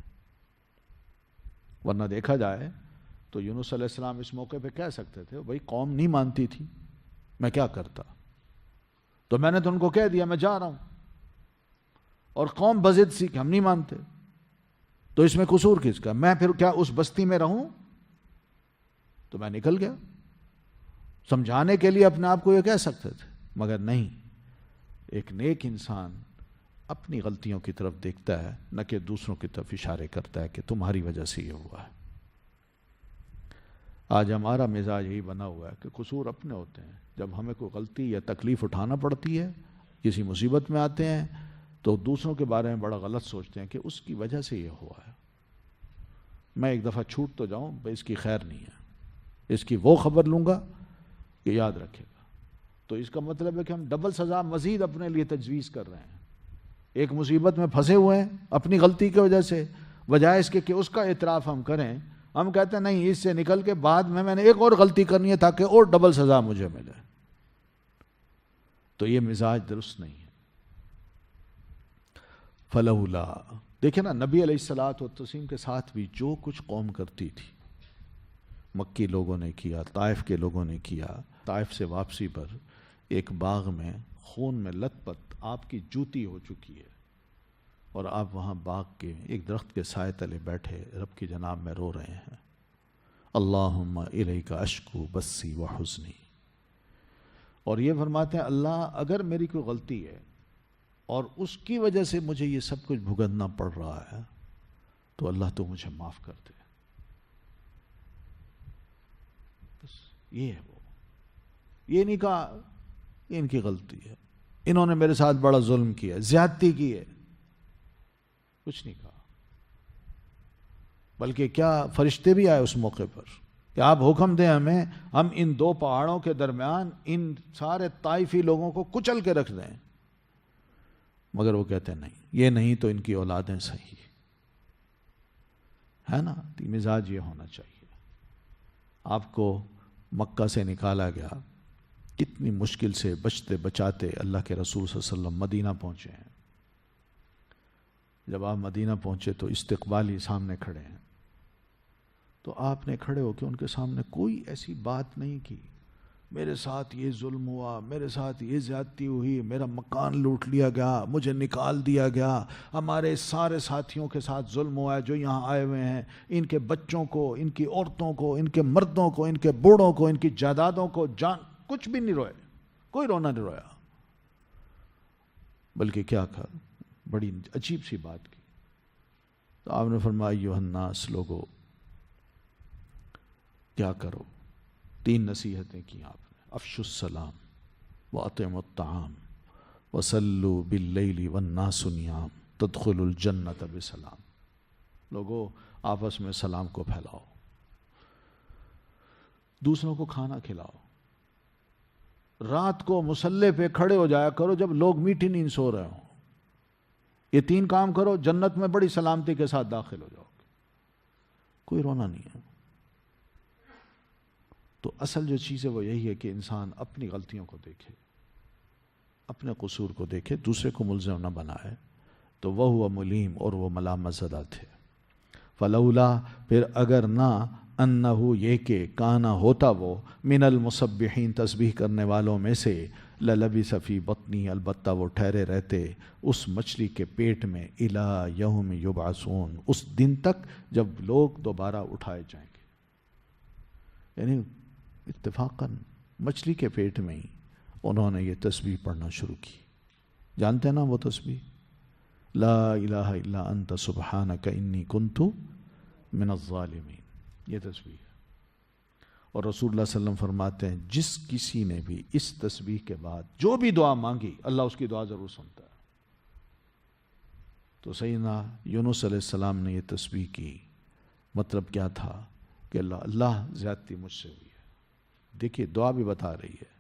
ورنہ دیکھا جائے تو یونس علیہ السلام اس موقع پہ کہہ سکتے تھے بھائی قوم نہیں مانتی تھی، میں کیا کرتا، تو میں نے تو ان کو کہہ دیا میں جا رہا ہوں، اور قوم بضد سی کہ ہم نہیں مانتے، تو اس میں قصور کس کا؟ میں پھر کیا اس بستی میں رہوں؟ تو میں نکل گیا۔ سمجھانے کے لیے اپنے آپ کو یہ کہہ سکتے تھے، مگر نہیں، ایک نیک انسان اپنی غلطیوں کی طرف دیکھتا ہے، نہ کہ دوسروں کی طرف اشارے کرتا ہے کہ تمہاری وجہ سے یہ ہوا ہے۔ آج ہمارا مزاج یہی بنا ہوا ہے کہ قصور اپنے ہوتے ہیں، جب ہمیں کوئی غلطی یا تکلیف اٹھانا پڑتی ہے، کسی مصیبت میں آتے ہیں، تو دوسروں کے بارے میں بڑا غلط سوچتے ہیں کہ اس کی وجہ سے یہ ہوا ہے۔ میں ایک دفعہ چھوٹ تو جاؤں، بھئی اس کی خیر نہیں ہے، اس کی وہ خبر لوں گا کہ یاد رکھے گا، تو اس کا مطلب ہے کہ ہم ڈبل سزا مزید اپنے لیے تجویز کر رہے ہیں۔ ایک مصیبت میں پھنسے ہوئے ہیں اپنی غلطی کی وجہ سے، بجائے اس کے کہ اس کا اعتراف ہم کریں، ہم کہتے ہیں نہیں، اس سے نکل کے بعد میں نے ایک اور غلطی کرنی ہے تاکہ اور ڈبل سزا مجھے ملے۔ تو یہ مزاج درست نہیں ہے۔ فلولا، دیکھیں نا نبی علیہ الصلوۃ والتسلیم کے ساتھ بھی جو کچھ قوم کرتی تھی، مکی لوگوں نے کیا، طائف کے لوگوں نے کیا۔ طائف سے واپسی پر ایک باغ میں خون میں لت پت آپ کی جوتی ہو چکی ہے، اور آپ وہاں باغ کے ایک درخت کے سائے تلے بیٹھے رب کی جناب میں رو رہے ہیں، اللہم الیک اشکو بسی وحزنی، اور یہ فرماتے ہیں اللہ اگر میری کوئی غلطی ہے اور اس کی وجہ سے مجھے یہ سب کچھ بھگتنا پڑ رہا ہے تو اللہ تو مجھے معاف کر دے۔ بس یہ ہے، وہ یہ نہیں کہا یہ ان کی غلطی ہے، انہوں نے میرے ساتھ بڑا ظلم کیا، زیادتی کی ہے، کچھ نہیں کہا۔ بلکہ کیا فرشتے بھی آئے اس موقع پر کہ آپ حکم دیں ہمیں، ہم ان دو پہاڑوں کے درمیان ان سارے طائفی لوگوں کو کچل کے رکھ دیں، مگر وہ کہتے ہیں نہیں، یہ نہیں تو ان کی اولادیں صحیح ہے نا۔ مزاج یہ ہونا چاہیے۔ آپ کو مکہ سے نکالا گیا، کتنی مشکل سے بچتے بچاتے اللہ کے رسول صلی اللہ علیہ وسلم مدینہ پہنچے ہیں۔ جب آپ مدینہ پہنچے تو استقبالی سامنے کھڑے ہیں، تو آپ نے کھڑے ہو کے ان کے سامنے کوئی ایسی بات نہیں کی میرے ساتھ یہ ظلم ہوا، میرے ساتھ یہ زیادتی ہوئی، میرا مکان لوٹ لیا گیا، مجھے نکال دیا گیا، ہمارے سارے ساتھیوں کے ساتھ ظلم ہوا ہے جو یہاں آئے ہوئے ہیں، ان کے بچوں کو، ان کی عورتوں کو، ان کے مردوں کو، ان کے بوڑھوں کو، ان کی جائیدادوں کو، کچھ بھی نہیں روئے، کوئی رونا نہیں رویا، بلکہ کیا کہا، بڑی عجیب سی بات کی۔ تو آپ نے فرمایا ایھا الناس، لوگو کیا کرو، 3 نصیحتیں کی آپ نے، افشوا السلام واطعموا الطعام وصلوا باللیل والناس نیام تدخلوا الجنۃ بسلام۔ لوگو آپس میں سلام کو پھیلاؤ، دوسروں کو کھانا کھلاؤ، رات کو مصلی پہ کھڑے ہو جایا کرو جب لوگ میٹھی نیند سو رہے ہوں، یہ 3 کام کرو، جنت میں بڑی سلامتی کے ساتھ داخل ہو جاؤ گے، کوئی رونا نہیں ہے۔ تو اصل جو چیز ہے وہ یہی ہے کہ انسان اپنی غلطیوں کو دیکھے، اپنے قصور کو دیکھے، دوسرے کو ملزم نہ بنائے، تو وہ ہوا ملیم، اور وہ ملامت زدہ تھے۔ فلولا، پھر اگر نہ، انہو یہ کہ، کانا ہوتا وہ، من المسبحین تسبیح کرنے والوں میں سے، للبث فی بطنی، البتہ وہ ٹھہرے رہتے اس مچھلی کے پیٹ میں، الی یوم یبعثون، اس دن تک جب لوگ دوبارہ اٹھائے جائیں گے۔ یعنی اتفاقاً مچھلی کے پیٹ میں ہی انہوں نے یہ تسبیح پڑھنا شروع کی۔ جانتے ہیں نا وہ تسبیح، لا الہ الا انت سبحانک انی کنت من الظالمین، یہ تسبیح ہے۔ اور رسول اللہ صلی اللہ علیہ وسلم فرماتے ہیں جس کسی نے بھی اس تسبیح کے بعد جو بھی دعا مانگی، اللہ اس کی دعا ضرور سنتا ہے۔ تو سیدنا یونس علیہ السلام نے یہ تسبیح کی، مطلب کیا تھا کہ اللہ زیادتی مجھ سے ہوئی ہے۔ دیکھیے دعا بھی بتا رہی ہے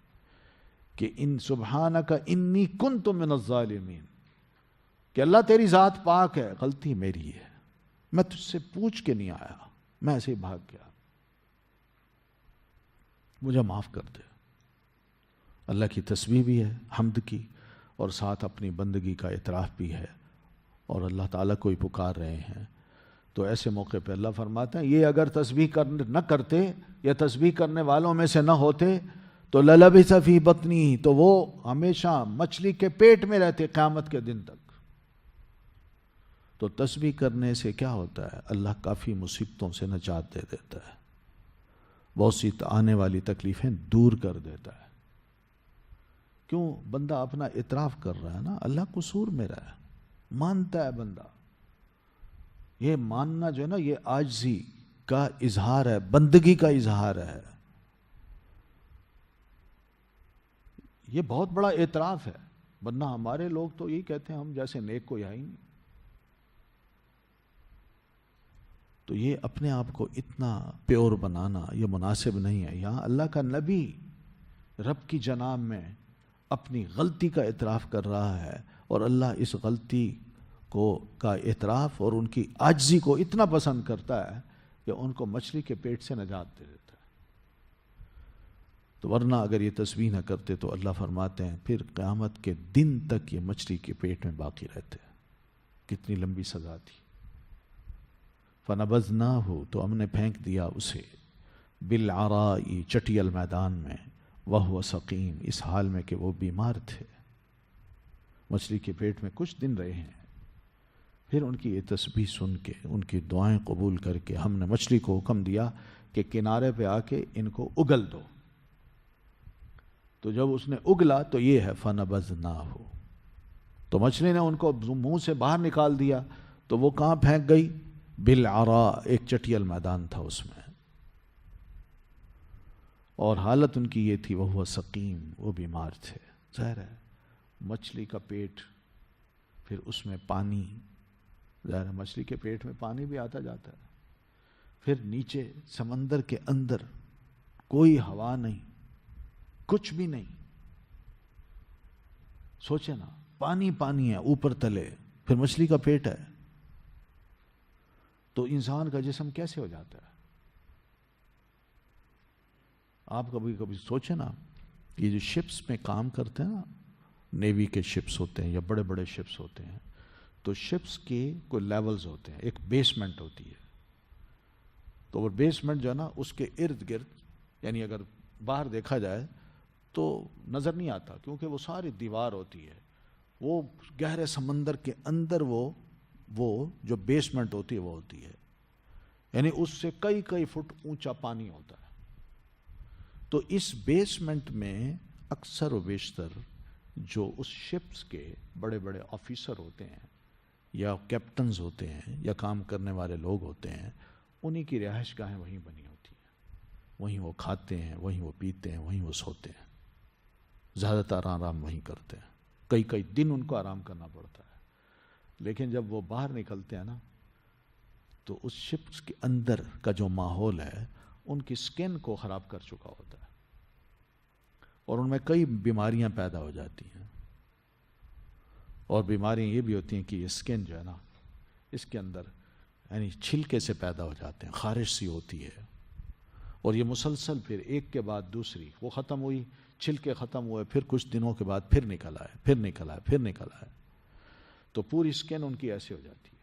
کہ ان سبحانک انی کنت من الظالمین، کہ اللہ تیری ذات پاک ہے، غلطی میری ہے، میں تجھ سے پوچھ کے نہیں آیا، میں ایسے ہی بھاگ گیا، مجھے معاف کر دے۔ اللہ کی تسبیح بھی ہے، حمد کی، اور ساتھ اپنی بندگی کا اعتراف بھی ہے، اور اللہ تعالیٰ کو ہی پکار رہے ہیں۔ تو ایسے موقع پہ اللہ فرماتے ہیں یہ اگر تسبیح نہ کرتے یا تسبیح کرنے والوں میں سے نہ ہوتے تو للبث فی بطنی، تو وہ ہمیشہ مچھلی کے پیٹ میں رہتے قیامت کے دن تک۔ تو تسبیح کرنے سے کیا ہوتا ہے؟ اللہ کافی مصیبتوں سے نجات دے دیتا ہے، بہت سی آنے والی تکلیفیں دور کر دیتا ہے۔ کیوں؟ بندہ اپنا اعتراف کر رہا ہے نا، اللہ قصور میرا ہے، مانتا ہے بندہ۔ یہ ماننا جو ہے نا، یہ عاجزی کا اظہار ہے، بندگی کا اظہار ہے، یہ بہت بڑا اعتراف ہے۔ ورنہ ہمارے لوگ تو یہی کہتے ہیں ہم جیسے نیک کوئی ہے ہی نہیں۔ تو یہ اپنے آپ کو اتنا پیور بنانا یہ مناسب نہیں ہے۔ یہاں اللہ کا نبی رب کی جناب میں اپنی غلطی کا اعتراف کر رہا ہے، اور اللہ اس غلطی کا اعتراف اور ان کی عاجزی کو اتنا پسند کرتا ہے کہ ان کو مچھلی کے پیٹ سے نجات دے دیتا ہے۔ تو ورنہ اگر یہ تسبیح نہ کرتے تو اللہ فرماتے ہیں پھر قیامت کے دن تک یہ مچھلی کے پیٹ میں باقی رہتے ہیں۔ کتنی لمبی سزا تھی۔ فَنَبَذْنَاهُ، تو ہم نے پھینک دیا اسے، بِالْعَرَاءِ، چٹیل میدان میں، وَهُوَ سَقِيمٌ، اس حال میں کہ وہ بیمار تھے۔ مچھلی کے پیٹ میں کچھ دن رہے ہیں، پھر ان کی یہ تسبیح سن کے، ان کی دعائیں قبول کر کے ہم نے مچھلی کو حکم دیا کہ کنارے پہ آ کے ان کو اگل دو۔ تو جب اس نے اگلا تو یہ ہے فَنَبَذْنَاهُ، تو مچھلی نے ان کو منہ سے باہر نکال دیا، تو وہ کہاں پھینک گئی؟ بالعراء، ایک چٹیل میدان تھا اس میں، اور حالت ان کی یہ تھی وہ سقیم، وہ بیمار تھے۔ ظاہر ہے مچھلی کا پیٹ، پھر اس میں پانی، ظاہر ہے مچھلی کے پیٹ میں پانی بھی آتا جاتا ہے، پھر نیچے سمندر کے اندر کوئی ہوا نہیں، کچھ بھی نہیں۔ سوچے نا، پانی پانی ہے اوپر تلے، پھر مچھلی کا پیٹ ہے، تو انسان کا جسم کیسے ہو جاتا ہے؟ آپ کبھی کبھی سوچیں نا، یہ جو شپس میں کام کرتے ہیں نا، نیوی کے شپس ہوتے ہیں یا بڑے بڑے شپس ہوتے ہیں، تو شپس کے کوئی لیولز ہوتے ہیں، ایک بیسمنٹ ہوتی ہے، تو وہ بیسمنٹ جو ہے نا اس کے ارد گرد، یعنی اگر باہر دیکھا جائے تو نظر نہیں آتا، کیونکہ وہ ساری دیوار ہوتی ہے، وہ گہرے سمندر کے اندر وہ جو بیسمنٹ ہوتی ہے وہ ہوتی ہے، یعنی اس سے کئی فٹ اونچا پانی ہوتا ہے۔ تو اس بیسمنٹ میں اکثر و بیشتر جو اس شپس کے بڑے بڑے آفیسر ہوتے ہیں یا کیپٹنز ہوتے ہیں یا کام کرنے والے لوگ ہوتے ہیں، انہی کی رہائش گاہیں وہیں بنی ہوتی ہیں، وہیں وہ کھاتے ہیں، وہیں وہ پیتے ہیں، وہیں وہ سوتے ہیں، زیادہ تر آرام وہیں کرتے ہیں، کئی دن ان کو آرام کرنا پڑتا ہے۔ لیکن جب وہ باہر نکلتے ہیں نا، تو اس شپس کے اندر کا جو ماحول ہے ان کی سکن کو خراب کر چکا ہوتا ہے، اور ان میں کئی بیماریاں پیدا ہو جاتی ہیں، اور بیماریاں یہ بھی ہوتی ہیں کہ یہ سکن جو ہے نا، اس کے اندر یعنی چھلکے سے پیدا ہو جاتے ہیں، خارش سی ہوتی ہے، اور یہ مسلسل پھر ایک کے بعد دوسری، وہ ختم ہوئی، چھلکے ختم ہوئے، پھر کچھ دنوں کے بعد پھر نکل آئے، پھر نکل آئے، پھر نکل آئے، تو پوری سکن ان کی ایسے ہو جاتی ہے۔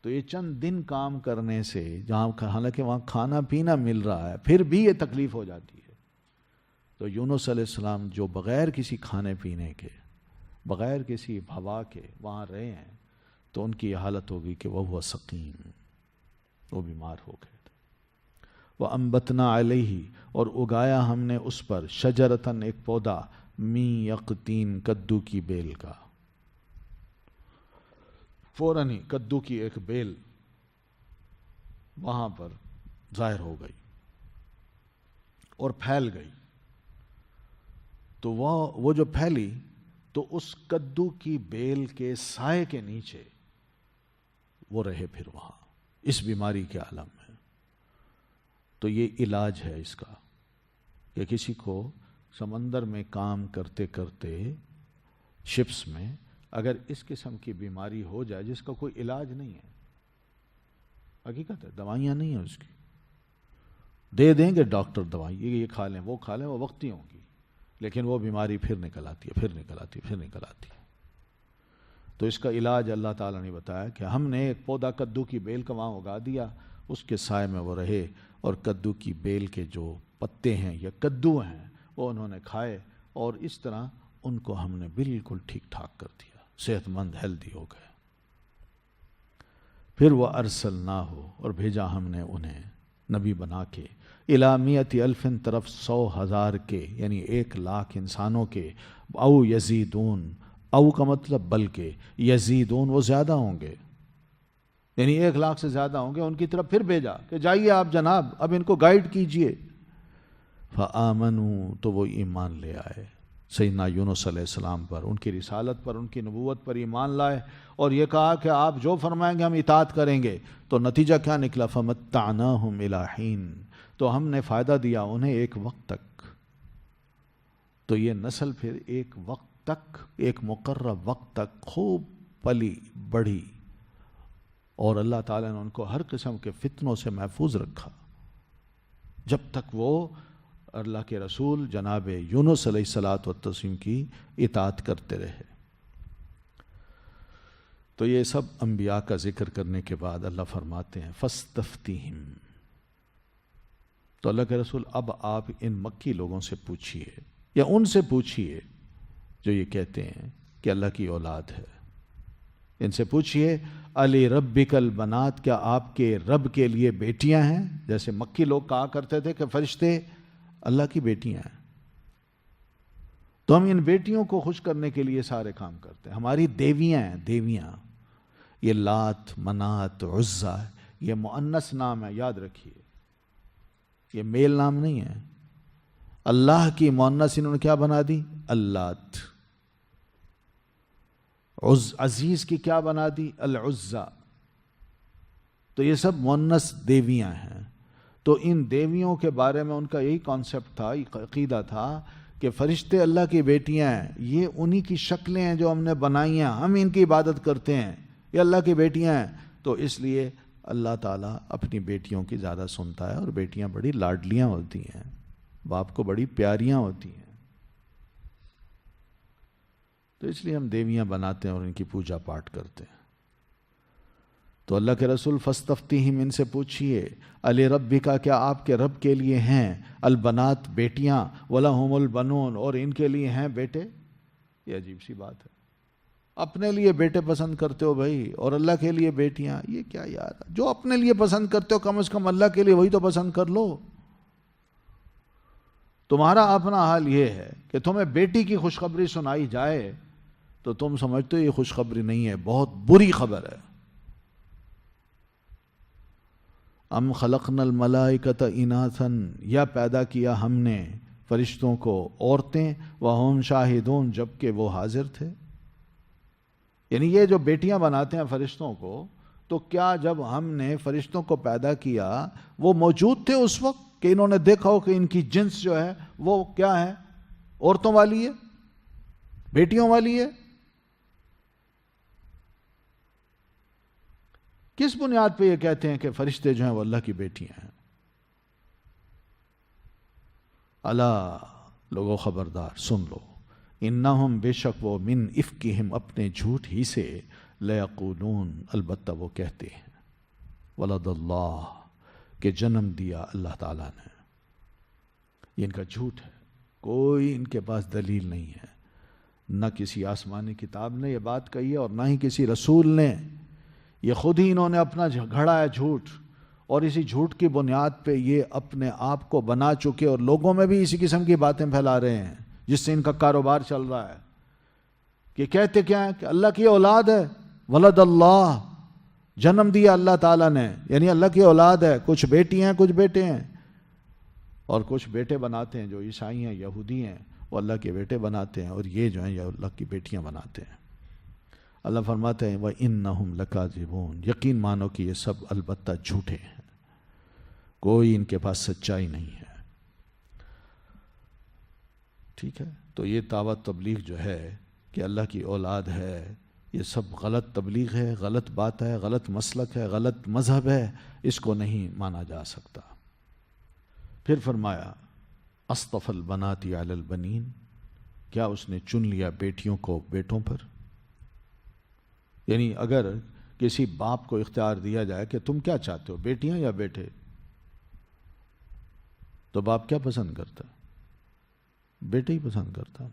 تو یہ چند دن کام کرنے سے، جہاں حالانکہ وہاں کھانا پینا مل رہا ہے، پھر بھی یہ تکلیف ہو جاتی ہے۔ تو یونس علیہ السلام جو بغیر کسی کھانے پینے کے، بغیر کسی ہوا کے وہاں رہے ہیں، تو ان کی یہ حالت ہوگی کہ وہ سقیم، وہ بیمار ہو گئے تھے۔ وَأَنبَتْنَا عَلَيْهِ، اور اگایا ہم نے اس پر، شجرتاً، ایک پودا، مِن یقطین، کدو کی بیل کا۔ فوراً ہی کدو کی ایک بیل وہاں پر ظاہر ہو گئی اور پھیل گئی، تو وہ جو پھیلی تو اس کدو کی بیل کے سائے کے نیچے وہ رہے پھر وہاں اس بیماری کے عالم میں۔ تو یہ علاج ہے اس کا، کہ کسی کو سمندر میں کام کرتے کرتے شپس میں اگر اس قسم کی بیماری ہو جائے جس کا کوئی علاج نہیں ہے، حقیقت ہے دوائیاں نہیں ہیں اس کی، دے دیں گے ڈاکٹر دوائی، یہ کھا لیں وہ کھا لیں، وہ وقتی ہوں گی، لیکن وہ بیماری پھر نکل آتی ہے، پھر نکل آتی ہے، پھر نکل آتی ہے۔ تو اس کا علاج اللہ تعالیٰ نے بتایا کہ ہم نے ایک پودا کدو کی بیل کا وہاں اگا دیا، اس کے سائے میں وہ رہے، اور کدو کی بیل کے جو پتے ہیں یا کدو ہیں وہ انہوں نے کھائے، اور اس طرح ان کو ہم نے بالکل ٹھیک ٹھاک کر دیا، صحت مند ہیلدی ہو گئے۔ پھر وہ ارسلناہ، اور بھیجا ہم نے انہیں نبی بنا کے، الی 100,000 طرف 100,000 کے، یعنی 1,00,000 انسانوں کے، او یزیدون، او کا مطلب بلکہ، یزیدون وہ زیادہ ہوں گے، یعنی 1,00,000 سے زیادہ ہوں گے، ان کی طرف پھر بھیجا کہ جائیے آپ جناب اب ان کو گائیڈ کیجئے۔ فآمنوا، تو وہ ایمان لے آئے سیدنا یونس علیہ السلام پر، ان کی رسالت پر، ان کی نبوت پر ایمان لائے، اور یہ کہا کہ آپ جو فرمائیں گے ہم اطاعت کریں گے۔ تو نتیجہ کیا نکلا؟ فمتعناہم الی حین، تو ہم نے فائدہ دیا انہیں ایک وقت تک۔ تو یہ نسل پھر ایک وقت تک، ایک مقرر وقت تک خوب پلی بڑھی، اور اللہ تعالیٰ نے ان کو ہر قسم کے فتنوں سے محفوظ رکھا، جب تک وہ اللہ کے رسول جناب یونس علیہ الصلاۃ والتسلیم کی اطاعت کرتے رہے۔ تو یہ سب انبیاء کا ذکر کرنے کے بعد اللہ فرماتے ہیں فاستفتہم، تو اللہ کے رسول اب آپ ان مکی لوگوں سے پوچھئے، یا ان سے پوچھئے جو یہ کہتے ہیں کہ اللہ کی اولاد ہے، ان سے پوچھئے علی ربک البنات، کیا آپ کے رب کے لیے بیٹیاں ہیں؟ جیسے مکی لوگ کہا کرتے تھے کہ فرشتے اللہ کی بیٹیاں ہیں، تو ہم ان بیٹیوں کو خوش کرنے کے لیے سارے کام کرتے ہیں، ہماری دیویاں ہیں، دیویاں، یہ لات، منات، عزہ، یہ مؤنث نام ہے، یاد رکھیے، یہ میل نام نہیں ہے۔ اللہ کی مؤنث انہوں نے کیا بنا دی؟ اللات۔ عزیز کی کیا بنا دی؟ العزہ۔ تو یہ سب مؤنث دیویاں ہیں۔ تو ان دیویوں کے بارے میں ان کا یہی کانسیپٹ تھا، عقیدہ تھا کہ فرشتے اللہ کی بیٹیاں ہیں، یہ انہی کی شکلیں ہیں جو ہم نے بنائی ہیں، ہم ان کی عبادت کرتے ہیں، یہ اللہ کی بیٹیاں ہیں۔ تو اس لیے اللہ تعالیٰ اپنی بیٹیوں کی زیادہ سنتا ہے، اور بیٹیاں بڑی لاڈلیاں ہوتی ہیں، باپ کو بڑی پیاریاں ہوتی ہیں، تو اس لیے ہم دیویاں بناتے ہیں اور ان کی پوجا پاٹ کرتے ہیں۔ تو اللہ کے رسول فاستفتہم، ان سے پوچھئے علی ربک، کیا آپ کے رب کے لیے ہیں البنات بیٹیاں، ولہم البنون، اور ان کے لیے ہیں بیٹے۔ یہ عجیب سی بات ہے، اپنے لیے بیٹے پسند کرتے ہو بھائی، اور اللہ کے لیے بیٹیاں، یہ کیا یار؟ جو اپنے لیے پسند کرتے ہو کم از کم اللہ کے لیے وہی تو پسند کر لو۔ تمہارا اپنا حال یہ ہے کہ تمہیں بیٹی کی خوشخبری سنائی جائے تو تم سمجھتے ہو یہ خوشخبری نہیں ہے، بہت بری خبر ہے۔ ام خلقنا الملائکۃ اناثا، یا پیدا کیا ہم نے فرشتوں کو عورتیں، وہم شاہدون، جبکہ وہ حاضر تھے۔ یعنی یہ جو بیٹیاں بناتے ہیں فرشتوں کو، تو کیا جب ہم نے فرشتوں کو پیدا کیا وہ موجود تھے اس وقت کہ انہوں نے دیکھا ہو کہ ان کی جنس جو ہے وہ کیا ہے؟ عورتوں والی ہے، بیٹیوں والی ہے؟ کس بنیاد پہ یہ کہتے ہیں کہ فرشتے جو ہیں وہ اللہ کی بیٹیاں ہیں؟ الا، لوگوں خبردار، سن لو، انہم، بے شک وہ، من افکہم، اپنے جھوٹ ہی سے، لیقولون، البتہ وہ کہتے ہیں، ولد اللہ، کہ جنم دیا اللہ تعالیٰ نے۔ یہ ان کا جھوٹ ہے، کوئی ان کے پاس دلیل نہیں ہے، نہ کسی آسمانی کتاب نے یہ بات کہی ہے اور نہ ہی کسی رسول نے، یہ خود ہی انہوں نے اپنا گھڑا ہے جھوٹ، اور اسی جھوٹ کی بنیاد پہ یہ اپنے آپ کو بنا چکے اور لوگوں میں بھی اسی قسم کی باتیں پھیلا رہے ہیں جس سے ان کا کاروبار چل رہا ہے۔ کہ کہتے کیا ہیں کہ اللہ کی اولاد ہے، ولد اللہ، جنم دیا اللہ تعالیٰ نے، یعنی اللہ کی اولاد ہے، کچھ بیٹی ہیں کچھ بیٹے ہیں، اور کچھ بیٹے بناتے ہیں جو عیسائی ہیں، یہودی ہیں، وہ اللہ کے بیٹے بناتے ہیں، اور یہ جو ہیں یہ اللہ کی بیٹیاں بناتے ہیں۔ اللہ فرماتے ہیں وَإِنَّهُمْ لَكَاذِبُونَ، یقین مانو کہ یہ سب البتہ جھوٹے ہیں، کوئی ان کے پاس سچائی نہیں ہے۔ ٹھیک ہے، تو یہ دعوت تبلیغ جو ہے کہ اللہ کی اولاد ہے، یہ سب غلط تبلیغ ہے، غلط بات ہے، غلط مسلک ہے، غلط مذہب ہے، اس کو نہیں مانا جا سکتا۔ پھر فرمایا اصطفى البنات علی البنین، کیا اس نے چن لیا بیٹیوں کو بیٹوں پر؟ یعنی اگر کسی باپ کو اختیار دیا جائے کہ تم کیا چاہتے ہو، بیٹیاں یا بیٹے، تو باپ کیا پسند کرتا ہے؟ بیٹے ہی پسند کرتا ہے۔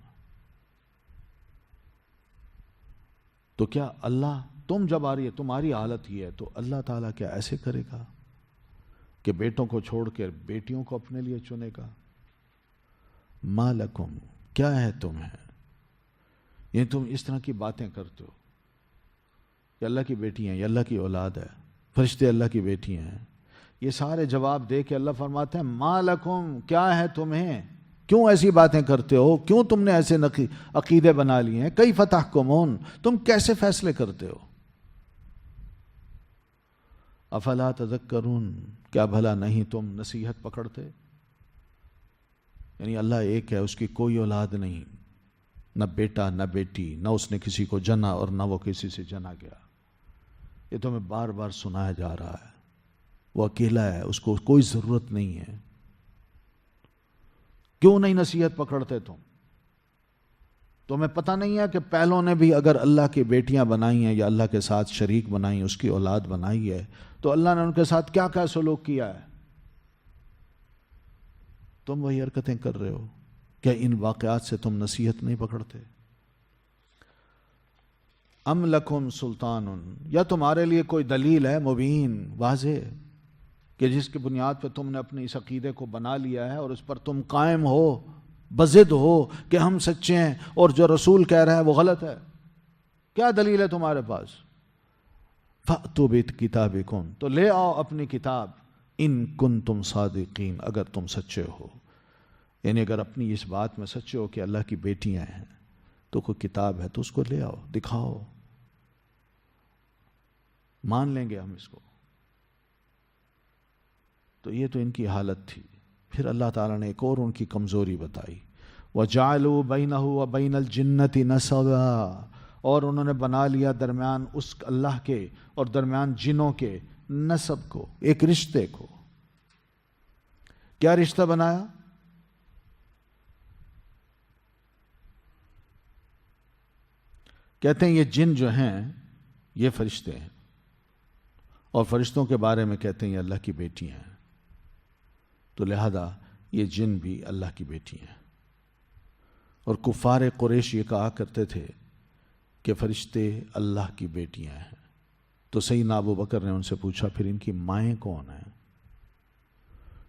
تو کیا اللہ، تم جب آ رہی ہے تمہاری حالت ہی ہے، تو اللہ تعالیٰ کیا ایسے کرے گا کہ بیٹوں کو چھوڑ کر بیٹیوں کو اپنے لیے چنے گا؟ ما لکم، کیا ہے تمہیں، یہ تم اس طرح کی باتیں کرتے ہو کہ اللہ کی بیٹی ہیں، یہ اللہ کی اولاد ہے، فرشتے اللہ کی بیٹی ہیں، یہ سارے جواب دے کے اللہ فرماتے ہیں ما لکم، کیا ہے تمہیں، کیوں ایسی باتیں کرتے ہو، کیوں تم نے ایسے عقیدے بنا لیے ہیں، کیف تحکمون، تم کیسے فیصلے کرتے ہو، افلا تذکرون، کیا بھلا نہیں تم نصیحت پکڑتے؟ یعنی اللہ ایک ہے، اس کی کوئی اولاد نہیں، نہ بیٹا نہ بیٹی، نہ اس نے کسی کو جنا اور نہ وہ کسی سے جنا گیا، یہ تمہیں بار بار سنایا جا رہا ہے، وہ اکیلا ہے، اس کو کوئی ضرورت نہیں ہے، کیوں نہیں نصیحت پکڑتے تمہیں پتہ نہیں ہے کہ پہلوں نے بھی اگر اللہ کی بیٹیاں بنائی ہیں یا اللہ کے ساتھ شریک بنائی، اس کی اولاد بنائی ہے، تو اللہ نے ان کے ساتھ کیا کیا سلوک کیا ہے، تم وہی حرکتیں کر رہے ہو، کیا ان واقعات سے تم نصیحت نہیں پکڑتے؟ ام لکم سلطان، یا تمہارے لیے کوئی دلیل ہے مبین، واضح، کہ جس کی بنیاد پہ تم نے اپنے اس عقیدے کو بنا لیا ہے اور اس پر تم قائم ہو، بضد ہو کہ ہم سچے ہیں اور جو رسول کہہ رہا ہے وہ غلط ہے، کیا دلیل ہے تمہارے پاس؟ فَأْتُوا بِكِتَابِكُمْ، تو لے آؤ اپنی کتاب، ان کنتم صادقین، اگر تم سچے ہو، یعنی اگر اپنی اس بات میں سچے ہو کہ اللہ کی بیٹیاں ہیں، تو کوئی کتاب ہے تو اس کو لے آؤ، دکھاؤ، مان لیں گے ہم اس کو۔ تو یہ تو ان کی حالت تھی۔ پھر اللہ تعالیٰ نے ایک اور ان کی کمزوری بتائی، وَجَعَلُوا بَيْنَهُ وَبَيْنَ الْجِنَّةِ نَسَبًا، اور انہوں نے بنا لیا درمیان اس اللہ کے اور درمیان جنوں کے نسب کو، ایک رشتے کو۔ کیا رشتہ بنایا؟ کہتے ہیں یہ جن جو ہیں یہ فرشتے ہیں، اور فرشتوں کے بارے میں کہتے ہیں یہ اللہ کی بیٹی ہیں، تو لہذا یہ جن بھی اللہ کی بیٹی ہیں۔ اور کفار قریش یہ کہا کرتے تھے کہ فرشتے اللہ کی بیٹیاں ہیں، تو سیدنا ابو بکر نے ان سے پوچھا پھر ان کی مائیں کون ہیں؟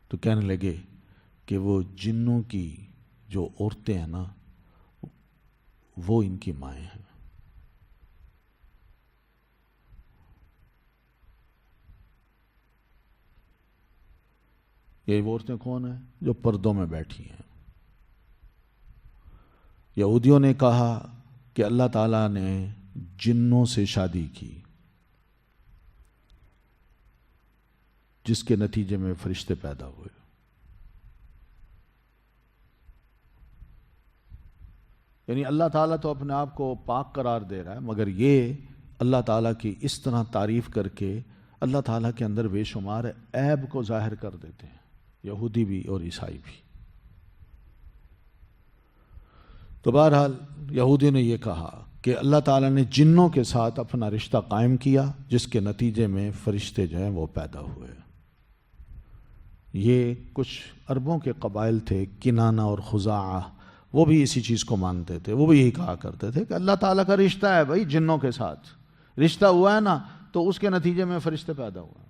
تو کہنے لگے کہ وہ جنوں کی جو عورتیں ہیں نا، وہ ان کی مائیں ہیں۔ یہ عورتیں کون ہیں؟ جو پردوں میں بیٹھی ہیں۔ یہودیوں نے کہا کہ اللہ تعالیٰ نے جنوں سے شادی کی، جس کے نتیجے میں فرشتے پیدا ہوئے۔ یعنی اللہ تعالیٰ تو اپنے آپ کو پاک قرار دے رہا ہے، مگر یہ اللہ تعالیٰ کی اس طرح تعریف کر کے اللہ تعالیٰ کے اندر بے شمار عیب کو ظاہر کر دیتے ہیں، یہودی بھی اور عیسائی بھی۔ تو بہرحال یہودی نے یہ کہا کہ اللہ تعالیٰ نے جنوں کے ساتھ اپنا رشتہ قائم کیا، جس کے نتیجے میں فرشتے جو ہیں وہ پیدا ہوئے۔ یہ کچھ عربوں کے قبائل تھے، کنانہ اور خزاعہ، وہ بھی اسی چیز کو مانتے تھے، وہ بھی یہی کہا کرتے تھے کہ اللہ تعالیٰ کا رشتہ ہے بھائی جنوں کے ساتھ، رشتہ ہوا ہے نا تو اس کے نتیجے میں فرشتے پیدا ہوئے۔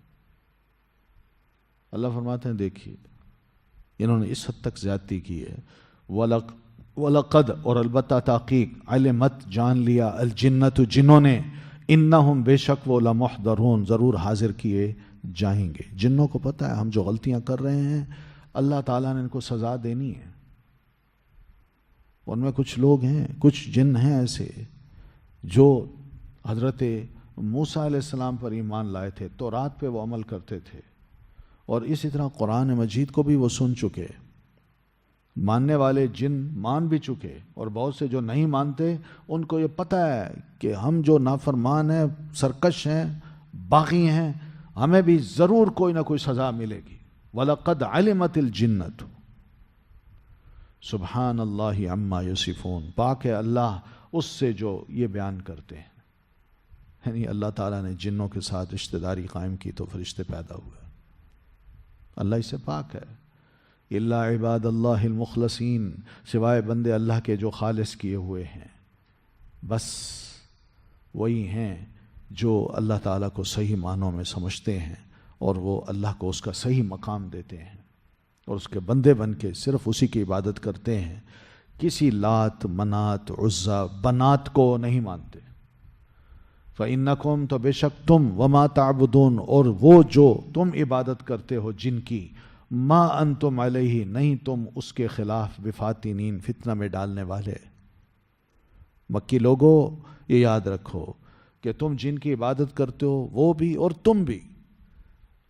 اللہ فرماتے ہیں دیکھیے انہوں نے اس حد تک زیادتی کی ہے، وَلَقَدْ، اور البتہ تحقیق، علمت، جان لیا، الجنت، جنوں نے، انہم، بے شک وہ، لمحضرون، ضرور حاضر کیے جائیں گے۔ جنوں کو پتہ ہے ہم جو غلطیاں کر رہے ہیں اللہ تعالیٰ نے ان کو سزا دینی ہے۔ ان میں کچھ لوگ ہیں، کچھ جن ہیں ایسے جو حضرت موسیٰ علیہ السلام پر ایمان لائے تھے، تورات پہ وہ عمل کرتے تھے، اور اسی طرح قرآن مجید کو بھی وہ سن چکے، ماننے والے جن مان بھی چکے، اور بہت سے جو نہیں مانتے ان کو یہ پتہ ہے کہ ہم جو نافرمان ہیں، سرکش ہیں، باغی ہیں، ہمیں بھی ضرور کوئی نہ کوئی سزا ملے گی۔ وَلَقَدْ عَلِمَتِ الْجِنَّةُ، سبحان اللہ عما یصفون، پاک ہے اللہ اس سے جو یہ بیان کرتے ہیں۔ یعنی اللہ تعالیٰ نے جنوں کے ساتھ رشتہ داری قائم کی تو فرشتے پیدا ہوئے. اللہ اس سے پاک ہے. الا عباد اللہ المخلصین، سوائے بندے اللہ کے جو خالص کیے ہوئے ہیں، بس وہی ہیں جو اللہ تعالیٰ کو صحیح معنوں میں سمجھتے ہیں اور وہ اللہ کو اس کا صحیح مقام دیتے ہیں اور اس کے بندے بن کے صرف اسی کی عبادت کرتے ہیں. کسی لات، منات، عزا، بنات کو نہیں مانتے. فَإِنَّكُمْ، تو بے شک تم، وَمَا تَعْبُدُونَ، اور وہ جو تم عبادت کرتے ہو جن کی، ما انتم علیہ، نہیں تم اس کے خلاف، بفاتنین، فتنہ میں ڈالنے والے. مکی لوگوں یہ یاد رکھو کہ تم جن کی عبادت کرتے ہو وہ بھی اور تم بھی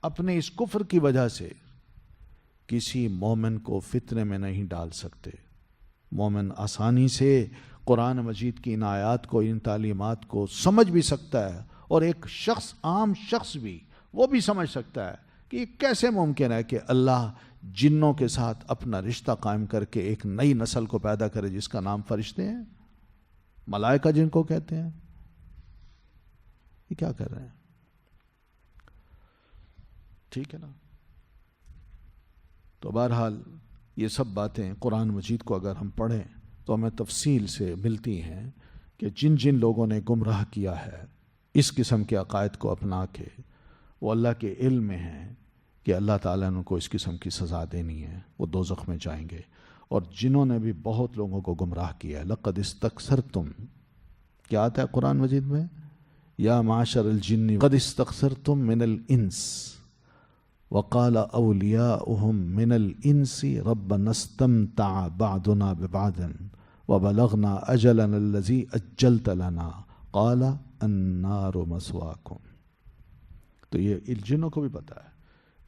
اپنے اس کفر کی وجہ سے کسی مومن کو فتنے میں نہیں ڈال سکتے. مومن آسانی سے قرآن مجید کی ان آیات کو، ان تعلیمات کو سمجھ بھی سکتا ہے، اور ایک شخص، عام شخص بھی، وہ بھی سمجھ سکتا ہے کہ یہ کیسے ممکن ہے کہ اللہ جنوں کے ساتھ اپنا رشتہ قائم کر کے ایک نئی نسل کو پیدا کرے جس کا نام فرشتے ہیں، ملائکہ جن کو کہتے ہیں. یہ کیا کر رہے ہیں؟ ٹھیک ہے نا. تو بہرحال یہ سب باتیں قرآن مجید کو اگر ہم پڑھیں تو ہمیں تفصیل سے ملتی ہیں کہ جن جن لوگوں نے گمراہ کیا ہے اس قسم کے عقائد کو اپنا کے، وہ اللہ کے علم میں ہیں کہ اللہ تعالیٰ نے ان کو اس قسم کی سزا دینی ہے، وہ دوزخ میں جائیں گے. اور جنہوں نے بھی بہت لوگوں کو گمراہ کیا ہے. لقد استکثرتم، کیا آتا ہے قرآن مجید میں؟ یا معاشر الجن قد استکثرتم من الانس وقال اولیاؤہم من الانس ربنا استمتع بعضنا ببعض وبلغنا اجلنا الذی اجلت لنا قال النار مثواکم. تو یہ جنوں کو بھی پتا ہے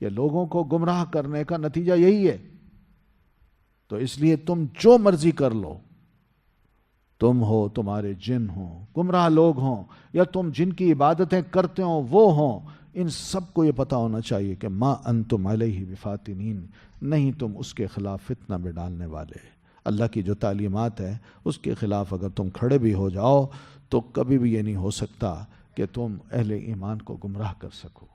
یہ لوگوں کو گمراہ کرنے کا نتیجہ یہی ہے. تو اس لیے تم جو مرضی کر لو، تم ہو، تمہارے جن ہوں، گمراہ لوگ ہوں، یا تم جن کی عبادتیں کرتے ہو وہ ہوں، ان سب کو یہ پتا ہونا چاہیے کہ ما انتم علیہ بفاتنین، نہیں تم اس کے خلاف فتنہ میں ڈالنے والے. اللہ کی جو تعلیمات ہے اس کے خلاف اگر تم کھڑے بھی ہو جاؤ تو کبھی بھی یہ نہیں ہو سکتا کہ تم اہل ایمان کو گمراہ کر سکو.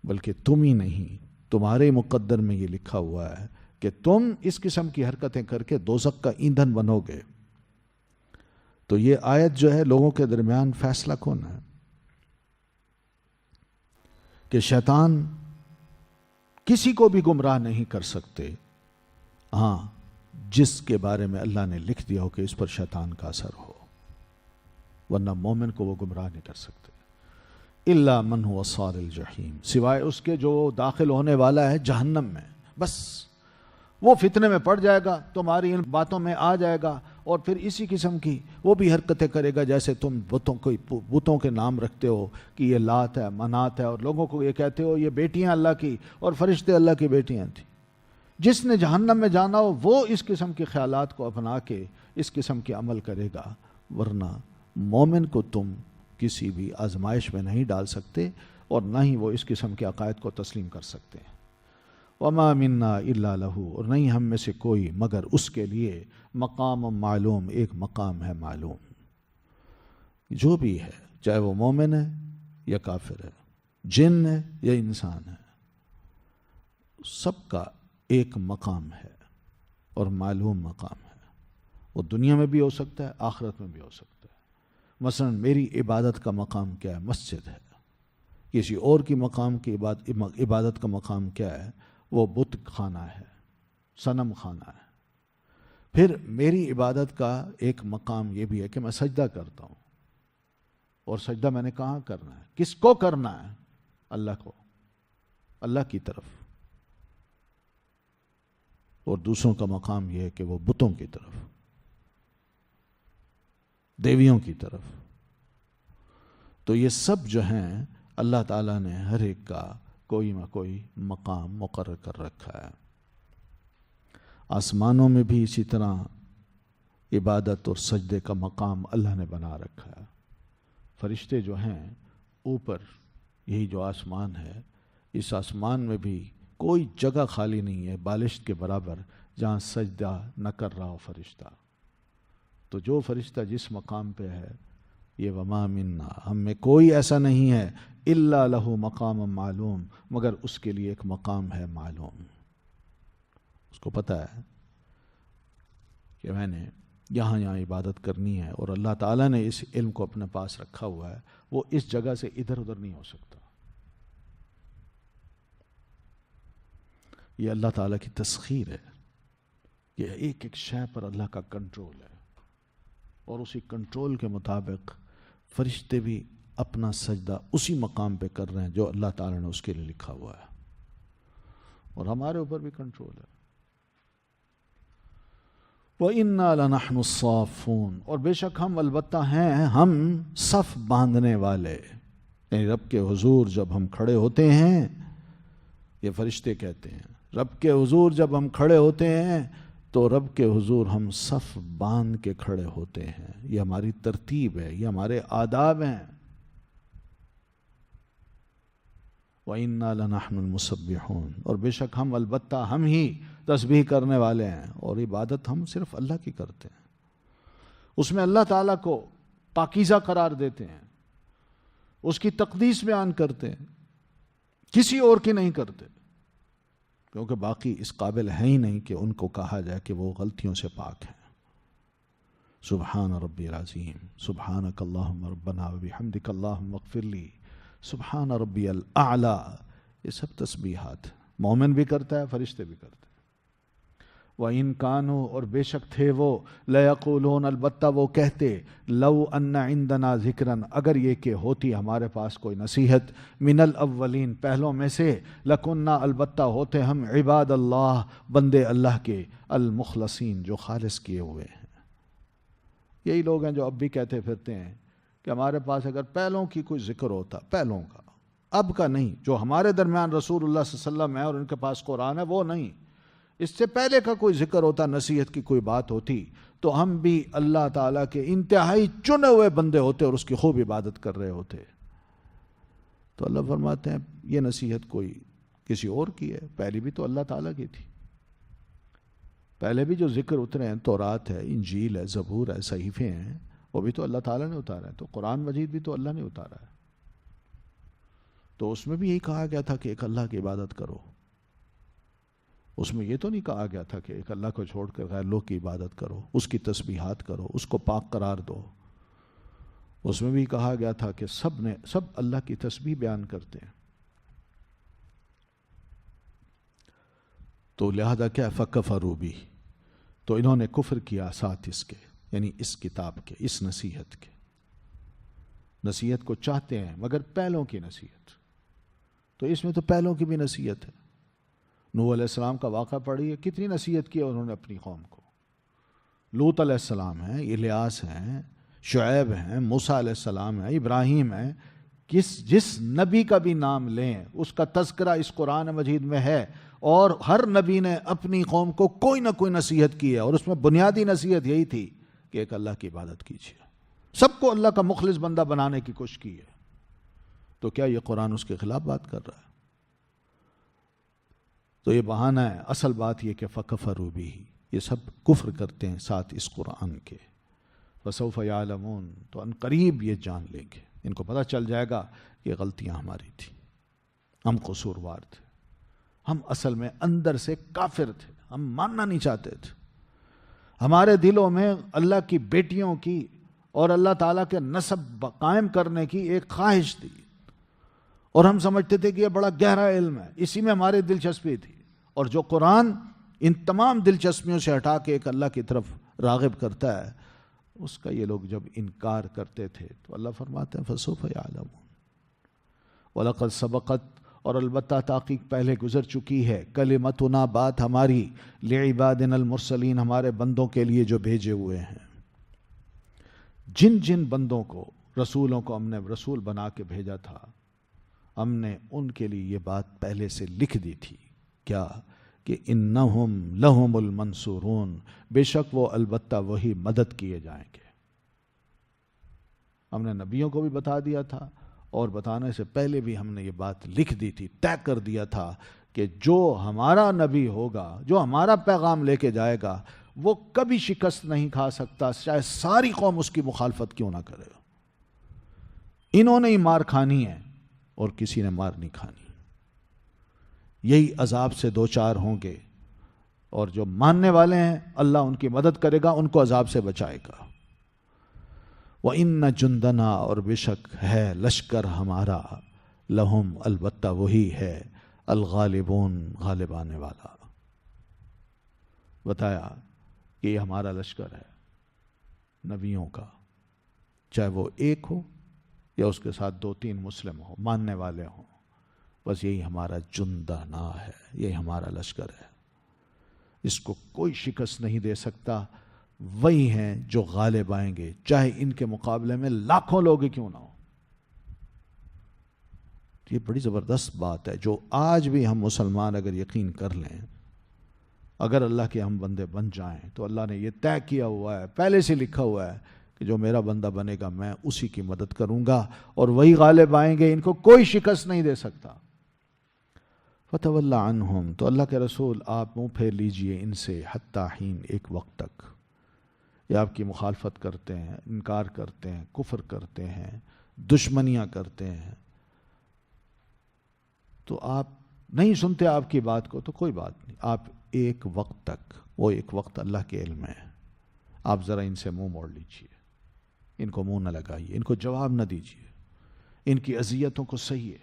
بلکہ تم ہی نہیں، تمہارے مقدر میں یہ لکھا ہوا ہے کہ تم اس قسم کی حرکتیں کر کے دوزخ کا ایندھن بنو گے. تو یہ آیت جو ہے لوگوں کے درمیان فیصلہ کن ہے کہ شیطان کسی کو بھی گمراہ نہیں کر سکتے، ہاں جس کے بارے میں اللہ نے لکھ دیا ہو کہ اس پر شیطان کا اثر ہو، ورنہ مومن کو وہ گمراہ نہیں کر سکتے. الا من هو صال الجحیم، سوائے اس کے جو داخل ہونے والا ہے جہنم میں. بس وہ فتنے میں پڑ جائے گا، تمہاری ان باتوں میں آ جائے گا، اور پھر اسی قسم کی وہ بھی حرکتیں کرے گا جیسے تم بتوں کے نام رکھتے ہو کہ یہ لات ہے، منات ہے، اور لوگوں کو یہ کہتے ہو یہ بیٹیاں اللہ کی اور فرشتے اللہ کی بیٹیاں تھیں. جس نے جہنم میں جانا ہو وہ اس قسم کے خیالات کو اپنا کے اس قسم کے عمل کرے گا، ورنہ مومن کو تم کسی بھی آزمائش میں نہیں ڈال سکتے اور نہ ہی وہ اس قسم کے عقائد کو تسلیم کر سکتے ہیں. وما منا الا لہ، اور نہیں ہم میں سے کوئی مگر اس کے لیے مقام معلوم، ایک مقام ہے معلوم. جو بھی ہے چاہے وہ مومن ہے یا کافر ہے، جن ہے یا انسان ہے، سب کا ایک مقام ہے اور معلوم مقام ہے. وہ دنیا میں بھی ہو سکتا ہے، آخرت میں بھی ہو سکتا ہے. مثلا میری عبادت کا مقام کیا ہے؟ مسجد ہے. کسی اور کی مقام کی عبادت کا مقام کیا ہے؟ وہ بت خانہ ہے، صنم خانہ ہے. پھر میری عبادت کا ایک مقام یہ بھی ہے کہ میں سجدہ کرتا ہوں، اور سجدہ میں نے کہاں کرنا ہے؟ کس کو کرنا ہے؟ اللہ کو، اللہ کی طرف. اور دوسروں کا مقام یہ ہے کہ وہ بتوں کی طرف، دیویوں کی طرف. تو یہ سب جو ہیں اللہ تعالیٰ نے ہر ایک کا کوئی نہ کوئی مقام مقرر کر رکھا ہے. آسمانوں میں بھی اسی طرح عبادت اور سجدے کا مقام اللہ نے بنا رکھا ہے. فرشتے جو ہیں اوپر، یہی جو آسمان ہے، اس آسمان میں بھی کوئی جگہ خالی نہیں ہے بالشت کے برابر جہاں سجدہ نہ کر رہا ہو فرشتہ. تو جو فرشتہ جس مقام پہ ہے یہ وما منا، ہم میں کوئی ایسا نہیں ہے الا لہ مقام معلوم، مگر اس کے لیے ایک مقام ہے معلوم. اس کو پتہ ہے کہ میں نے یہاں عبادت کرنی ہے، اور اللہ تعالیٰ نے اس علم کو اپنے پاس رکھا ہوا ہے، وہ اس جگہ سے ادھر ادھر نہیں ہو سکتا. یہ اللہ تعالیٰ کی تسخیر ہے، یہ ایک ایک شے پر اللہ کا کنٹرول ہے، اور اسی کنٹرول کے مطابق فرشتے بھی اپنا سجدہ اسی مقام پہ کر رہے ہیں جو اللہ تعالیٰ نے اس کے لیے لکھا ہوا ہے، اور ہمارے اوپر بھی کنٹرول ہے. وَإِنَّا لَنَحْنُ الصَّافُونَ، اور بے شک ہم البتہ ہیں ہم صف باندھنے والے. یعنی رب کے حضور جب ہم کھڑے ہوتے ہیں، یہ فرشتے کہتے ہیں، رب کے حضور جب ہم کھڑے ہوتے ہیں تو رب کے حضور ہم صف باندھ کے کھڑے ہوتے ہیں. یہ ہماری ترتیب ہے، یہ ہمارے آداب ہیں. وَإِنَّا لَنَحْنُ الْمُسَبِّحُونَ، اور بے شک ہم البتہ ہم ہی تسبیح کرنے والے ہیں، اور عبادت ہم صرف اللہ کی کرتے ہیں. اس میں اللہ تعالیٰ کو پاکیزہ قرار دیتے ہیں، اس کی تقدیس بیان کرتے ہیں، کسی اور کی نہیں کرتے، کیونکہ باقی اس قابل ہے ہی نہیں کہ ان کو کہا جائے کہ وہ غلطیوں سے پاک ہیں. سبحان ربی العظیم، سبحانک اللہم ربنا وبحمدک اللہم اغفر لی، سبحان ربی الاعلی. یہ سب تسبیحات مومن بھی کرتا ہے، فرشتے بھی کرتے ہیں. وَإِن كَانُوا، اور بے شک تھے وہ، لَيَقُولُونَ، البتہ وہ کہتے، لَوْ أَنَّ عِندَنَا ذِكْرًا، اگر یہ کہ ہوتی ہمارے پاس کوئی نصیحت، مِنَ الْأَوَّلِينَ، پہلوں میں سے، لَكُنَّا، البتہ ہوتے ہم، عباد اللہ، بندے اللہ کے، المخلصین، جو خالص کیے ہوئے ہیں. یہی لوگ ہیں جو اب بھی کہتے پھرتے ہیں کہ ہمارے پاس اگر پہلوں کی کوئی ذکر ہوتا، پہلوں کا، اب کا نہیں، جو ہمارے درمیان رسول اللہ صلی اللہ علیہ وسلم ہے اور ان کے پاس قرآن ہے وہ نہیں، اس سے پہلے کا کوئی ذکر ہوتا، نصیحت کی کوئی بات ہوتی، تو ہم بھی اللہ تعالیٰ کے انتہائی چنے ہوئے بندے ہوتے اور اس کی خوب عبادت کر رہے ہوتے. تو اللہ فرماتے ہیں یہ نصیحت کوئی کسی اور کی ہے، پہلی بھی تو اللہ تعالیٰ کی تھی. پہلے بھی جو ذکر اترے ہیں، تورات ہے، انجیل ہے، زبور ہے، صحیفے ہیں، وہ بھی تو اللہ تعالیٰ نے اتارا ہے. تو قرآن مجید بھی تو اللہ نے اتارا ہے. تو اس میں بھی یہی کہا گیا تھا کہ ایک اللہ کی عبادت کرو. اس میں یہ تو نہیں کہا گیا تھا کہ ایک اللہ کو چھوڑ کر غیر لوگ کی عبادت کرو، اس کی تسبیحات کرو، اس کو پاک قرار دو. اس میں بھی کہا گیا تھا کہ سب اللہ کی تسبیح بیان کرتے ہیں. تو لہذا کیا فکفروا بہ، تو انہوں نے کفر کیا ساتھ اس کے، یعنی اس کتاب کے، اس نصیحت کے. نصیحت کو چاہتے ہیں مگر پہلوں کی نصیحت. تو اس میں تو پہلوں کی بھی نصیحت ہے. نوح علیہ السلام کا واقعہ پڑھیے، کتنی نصیحت کی انہوں نے اپنی قوم کو. لوط علیہ السلام ہیں، الیاس ہیں، شعیب ہیں، موسیٰ علیہ السلام ہیں، ابراہیم ہیں. جس نبی کا بھی نام لیں اس کا تذکرہ اس قرآن مجید میں ہے، اور ہر نبی نے اپنی قوم کو کوئی نہ کوئی نصیحت کی ہے، اور اس میں بنیادی نصیحت یہی تھی کہ ایک اللہ کی عبادت کیجیے، سب کو اللہ کا مخلص بندہ بنانے کی کوشش کی ہے. تو کیا یہ قرآن اس کے خلاف بات کر رہا ہے؟ تو یہ بہانہ ہے. اصل بات یہ کہ فکفروا بہ، یہ سب کفر کرتے ہیں ساتھ اس قرآن کے. فسوف یعلمون، تو ان قریب یہ جان لیں گے، ان کو پتہ چل جائے گا کہ غلطیاں ہماری تھیں، ہم قصوروار تھے، ہم اصل میں اندر سے کافر تھے، ہم ماننا نہیں چاہتے تھے. ہمارے دلوں میں اللہ کی بیٹیوں کی اور اللہ تعالیٰ کے نسب قائم کرنے کی ایک خواہش تھی، اور ہم سمجھتے تھے کہ یہ بڑا گہرا علم ہے، اسی میں ہماری دلچسپی تھی. اور جو قرآن ان تمام دلچسپیوں سے ہٹا کے ایک اللہ کی طرف راغب کرتا ہے، اس کا یہ لوگ جب انکار کرتے تھے تو اللہ فرماتے ہیں فسوف یعلمون. وَلَقَدْ سَبَقَتْ، اور البتہ تحقیق پہلے گزر چکی ہے، کلمتنا، بات ہماری، لعبادنا المرسلین، ہمارے بندوں کے لیے جو بھیجے ہوئے ہیں. جن جن بندوں کو، رسولوں کو ہم نے رسول بنا کے بھیجا تھا، ہم نے ان کے لیے یہ بات پہلے سے لکھ دی تھی. کیا؟ کہ انہم لہم المنصورون، بے شک وہ البتہ وہی مدد کیے جائیں گے. ہم نے نبیوں کو بھی بتا دیا تھا، اور بتانے سے پہلے بھی ہم نے یہ بات لکھ دی تھی، طے کر دیا تھا کہ جو ہمارا نبی ہوگا، جو ہمارا پیغام لے کے جائے گا، وہ کبھی شکست نہیں کھا سکتا، چاہے ساری قوم اس کی مخالفت کیوں نہ کرے. انہوں نے ہی مار کھانی ہے اور کسی نے مار نہیں کھانی. یہی عذاب سے دو چار ہوں گے، اور جو ماننے والے ہیں اللہ ان کی مدد کرے گا، ان کو عذاب سے بچائے گا. وَإِنَّ جُنْدَنَا، اور بے شک ہے لشکر ہمارا، لہم البتہ وہی ہے، الغالبون غالب آنے والا. بتایا کہ یہ ہمارا لشکر ہے نبیوں کا، چاہے وہ ایک ہو یا اس کے ساتھ 2-3 مسلم ہو، ماننے والے ہوں، بس یہی ہمارا جندنا ہے، یہی ہمارا لشکر ہے. اس کو کوئی شکست نہیں دے سکتا. وہی ہیں جو غالب آئیں گے، چاہے ان کے مقابلے میں لاکھوں لوگ کیوں نہ ہو. یہ بڑی زبردست بات ہے جو آج بھی ہم مسلمان اگر یقین کر لیں، اگر اللہ کے ہم بندے بن جائیں، تو اللہ نے یہ طے کیا ہوا ہے، پہلے سے لکھا ہوا ہے کہ جو میرا بندہ بنے گا میں اسی کی مدد کروں گا، اور وہی غالب آئیں گے، ان کو کوئی شکست نہیں دے سکتا. فَتَوَلَّ عَنْهُمْ، تو اللہ کے رسول آپ منہ پھیر لیجئے ان سے، حتیٰ حین، ایک وقت تک. یہ آپ کی مخالفت کرتے ہیں، انکار کرتے ہیں، کفر کرتے ہیں، دشمنیاں کرتے ہیں، تو آپ نہیں سنتے آپ کی بات کو، تو کوئی بات نہیں، آپ ایک وقت تک، وہ ایک وقت اللہ کے علم ہے، آپ ذرا ان سے منہ موڑ لیجئے، ان کو منہ نہ لگائیے، ان کو جواب نہ دیجئے، ان کی اذیتوں کو سہیے.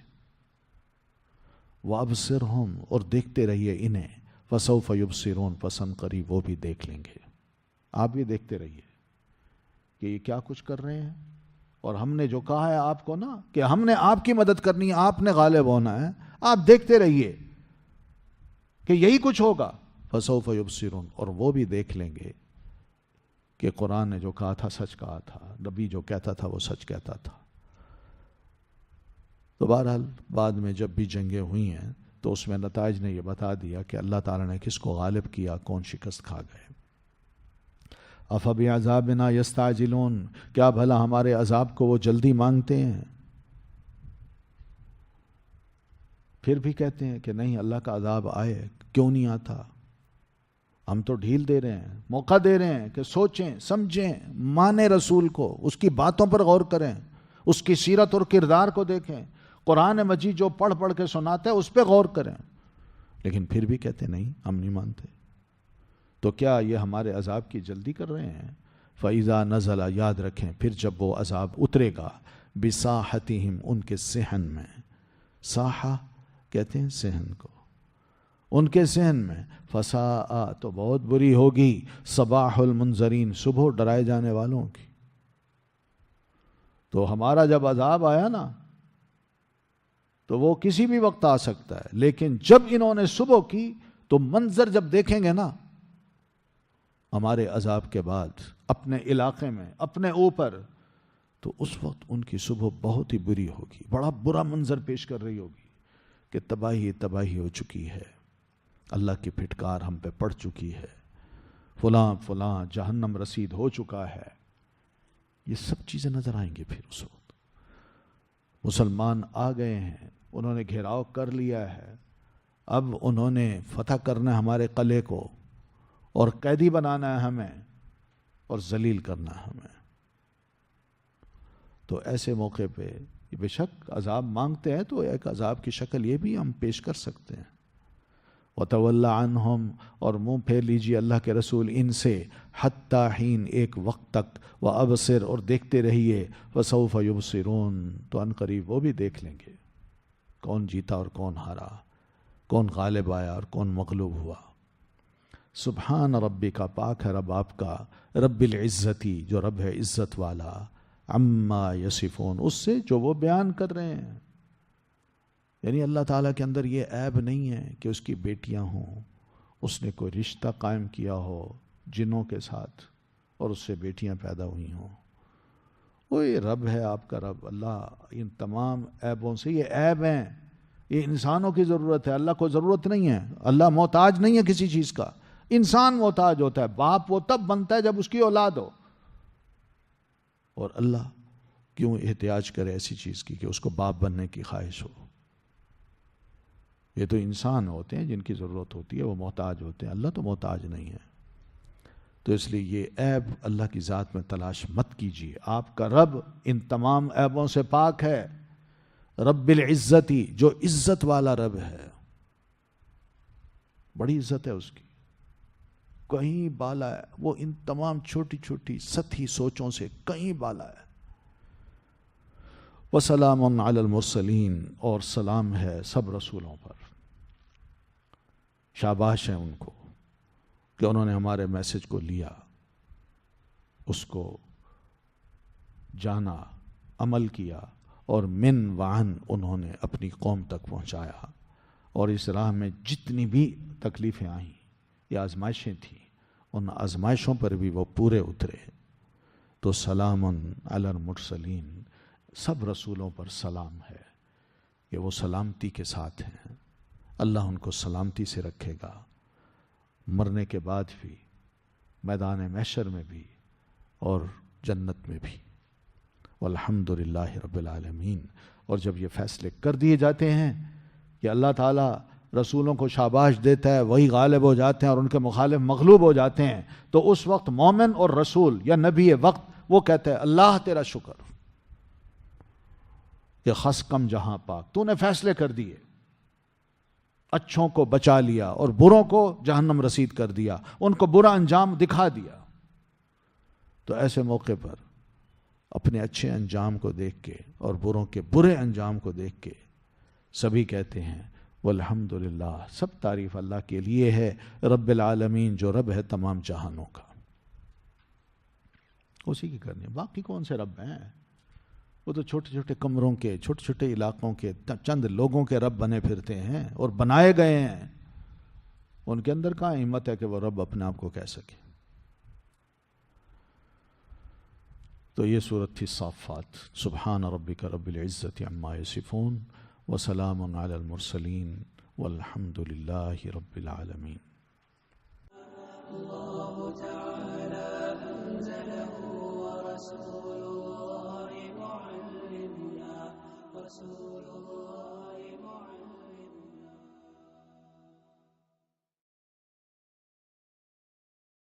وَأَبْصِرْهُمْ، اور دیکھتے رہیے انہیں، فَسَوْفَ يُبْصِرُونَ، پسند قریب وہ بھی دیکھ لیں گے. آپ بھی دیکھتے رہیے کہ یہ کیا کچھ کر رہے ہیں، اور ہم نے جو کہا ہے آپ کو نا کہ ہم نے آپ کی مدد کرنی ہے، آپ نے غالب ہونا ہے، آپ دیکھتے رہیے کہ یہی کچھ ہوگا. فَسَوْفَ يُبْصِرُونَ، اور وہ بھی دیکھ لیں گے کہ قرآن نے جو کہا تھا سچ کہا تھا، نبی جو کہتا تھا وہ سچ کہتا تھا. تو بہرحال بعد میں جب بھی جنگیں ہوئی ہیں تو اس میں نتائج نے یہ بتا دیا کہ اللہ تعالیٰ نے کس کو غالب کیا، کون شکست کھا گئے. أَفَبِعَذَابِنَا يَسْتَعْجِلُونَ، کیا بھلا ہمارے عذاب کو وہ جلدی مانگتے ہیں؟ پھر بھی کہتے ہیں کہ نہیں، اللہ کا عذاب آئے، کیوں نہیں آتا؟ ہم تو ڈھیل دے رہے ہیں، موقع دے رہے ہیں کہ سوچیں، سمجھیں، مانیں رسول کو، اس کی باتوں پر غور کریں، اس کی سیرت اور کردار کو دیکھیں، قرآن مجید جو پڑھ پڑھ کے سناتا ہے اس پہ غور کریں. لیکن پھر بھی کہتے نہیں، ہم نہیں مانتے. تو کیا یہ ہمارے عذاب کی جلدی کر رہے ہیں؟ فَإِذَا نَزَلَ، یاد رکھیں پھر جب وہ عذاب اترے گا، بِسَاحَتِهِمْ، ان کے صحن میں، ساحہ کہتے ہیں صحن کو، ان کے صحن میں، فَسَاءَ، تو بہت بری ہوگی، صباح المنذرین، صبح ڈرائے جانے والوں کی. تو ہمارا جب عذاب آیا نا تو وہ کسی بھی وقت آ سکتا ہے، لیکن جب انہوں نے صبح کی تو منظر جب دیکھیں گے نا ہمارے عذاب کے بعد اپنے علاقے میں، اپنے اوپر، تو اس وقت ان کی صبح بہت ہی بری ہوگی، بڑا برا منظر پیش کر رہی ہوگی کہ تباہی تباہی ہو چکی ہے، اللہ کی پھٹکار ہم پہ پڑ چکی ہے، فلاں فلاں جہنم رسید ہو چکا ہے. یہ سب چیزیں نظر آئیں گی. پھر اس وقت مسلمان آ گئے ہیں، انہوں نے گھیراؤ کر لیا ہے، اب انہوں نے فتح کرنا ہے ہمارے قلعے کو، اور قیدی بنانا ہے ہمیں، اور ذلیل کرنا ہے ہمیں. تو ایسے موقع پہ بے شک عذاب مانگتے ہیں، تو ایک عذاب کی شکل یہ بھی ہم پیش کر سکتے ہیں. وَتَوَلَّ عَنْهُمْ، اور منہ پھیر لیجیے اللہ کے رسول ان سے، حتیٰ حین، ایک وقت تک، وَأَبْصِرْ، اور دیکھتے رہیے، وَسَوْفَ يُبْصِرُونَ، تو ان قریب وہ بھی دیکھ لیں گے کون جیتا اور کون ہارا، کون غالب آیا اور کون مغلوب ہوا. سبحان ربی کا، پاک ہے رب آپ کا، رب العزتی، جو رب ہے عزت والا، عما یصفون، اس سے جو وہ بیان کر رہے ہیں. یعنی اللہ تعالیٰ کے اندر یہ عیب نہیں ہے کہ اس کی بیٹیاں ہوں، اس نے کوئی رشتہ قائم کیا ہو جنوں کے ساتھ اور اس سے بیٹیاں پیدا ہوئی ہوں. وہ یہ رب ہے آپ کا رب اللہ، ان تمام عیبوں سے، یہ عیب ہیں، یہ انسانوں کی ضرورت ہے، اللہ کو ضرورت نہیں ہے. اللہ محتاج نہیں ہے کسی چیز کا، انسان محتاج ہوتا ہے. باپ وہ تب بنتا ہے جب اس کی اولاد ہو، اور اللہ کیوں احتیاج کرے ایسی چیز کی کہ اس کو باپ بننے کی خواہش ہو. یہ تو انسان ہوتے ہیں جن کی ضرورت ہوتی ہے، وہ محتاج ہوتے ہیں، اللہ تو محتاج نہیں ہے. تو اس لیے یہ عیب اللہ کی ذات میں تلاش مت کیجیے. آپ کا رب ان تمام عیبوں سے پاک ہے. رب العزتی، جو عزت والا رب ہے، بڑی عزت ہے اس کی، کہیں بالا ہے. وہ ان تمام چھوٹی چھوٹی سطحی سوچوں سے کہیں بالا ہے. وَسَلَامٌ عَلَى الْمُرْسَلِينَ، اور سلام ہے سب رسولوں پر. شاباش ہے ان کو کہ انہوں نے ہمارے میسج کو لیا، اس کو جانا، عمل کیا، اور من وعن انہوں نے اپنی قوم تک پہنچایا. اور اس راہ میں جتنی بھی تکلیفیں آئیں یا آزمائشیں تھیں، ان آزمائشوں پر بھی وہ پورے اترے. تو سلام علی المرسلین، سب رسولوں پر سلام ہے کہ وہ سلامتی کے ساتھ ہیں. اللہ ان کو سلامتی سے رکھے گا، مرنے کے بعد بھی، میدان محشر میں بھی، اور جنت میں بھی. والحمدللہ رب العالمین. اور جب یہ فیصلے کر دیے جاتے ہیں کہ اللہ تعالیٰ رسولوں کو شاباش دیتا ہے، وہی غالب ہو جاتے ہیں اور ان کے مخالف مغلوب ہو جاتے ہیں، تو اس وقت مومن اور رسول یا نبی وقت وہ کہتے ہیں اللہ تیرا شکر کہ خس کم جہاں پاک، تو نے فیصلے کر دیے، اچھوں کو بچا لیا اور بروں کو جہنم رسید کر دیا، ان کو برا انجام دکھا دیا. تو ایسے موقع پر اپنے اچھے انجام کو دیکھ کے اور بروں کے برے انجام کو دیکھ کے سبھی کہتے ہیں والحمدللہ، سب تعریف اللہ کے لیے ہے، رب العالمین، جو رب ہے تمام جہانوں کا. اسی کی کرنی، باقی کون سے رب ہیں؟ وہ تو چھوٹے چھوٹے کمروں کے، چھوٹے چھوٹے علاقوں کے، چند لوگوں کے رب بنے پھرتے ہیں اور بنائے گئے ہیں. ان کے اندر کہاں ہمت ہے کہ وہ رب اپنے آپ کو کہہ سکے. تو یہ صورت تھی صافات. سبحان ربک رب العزت عما یصفون وسلام علی المرسلین والحمد للہ رب العالمین.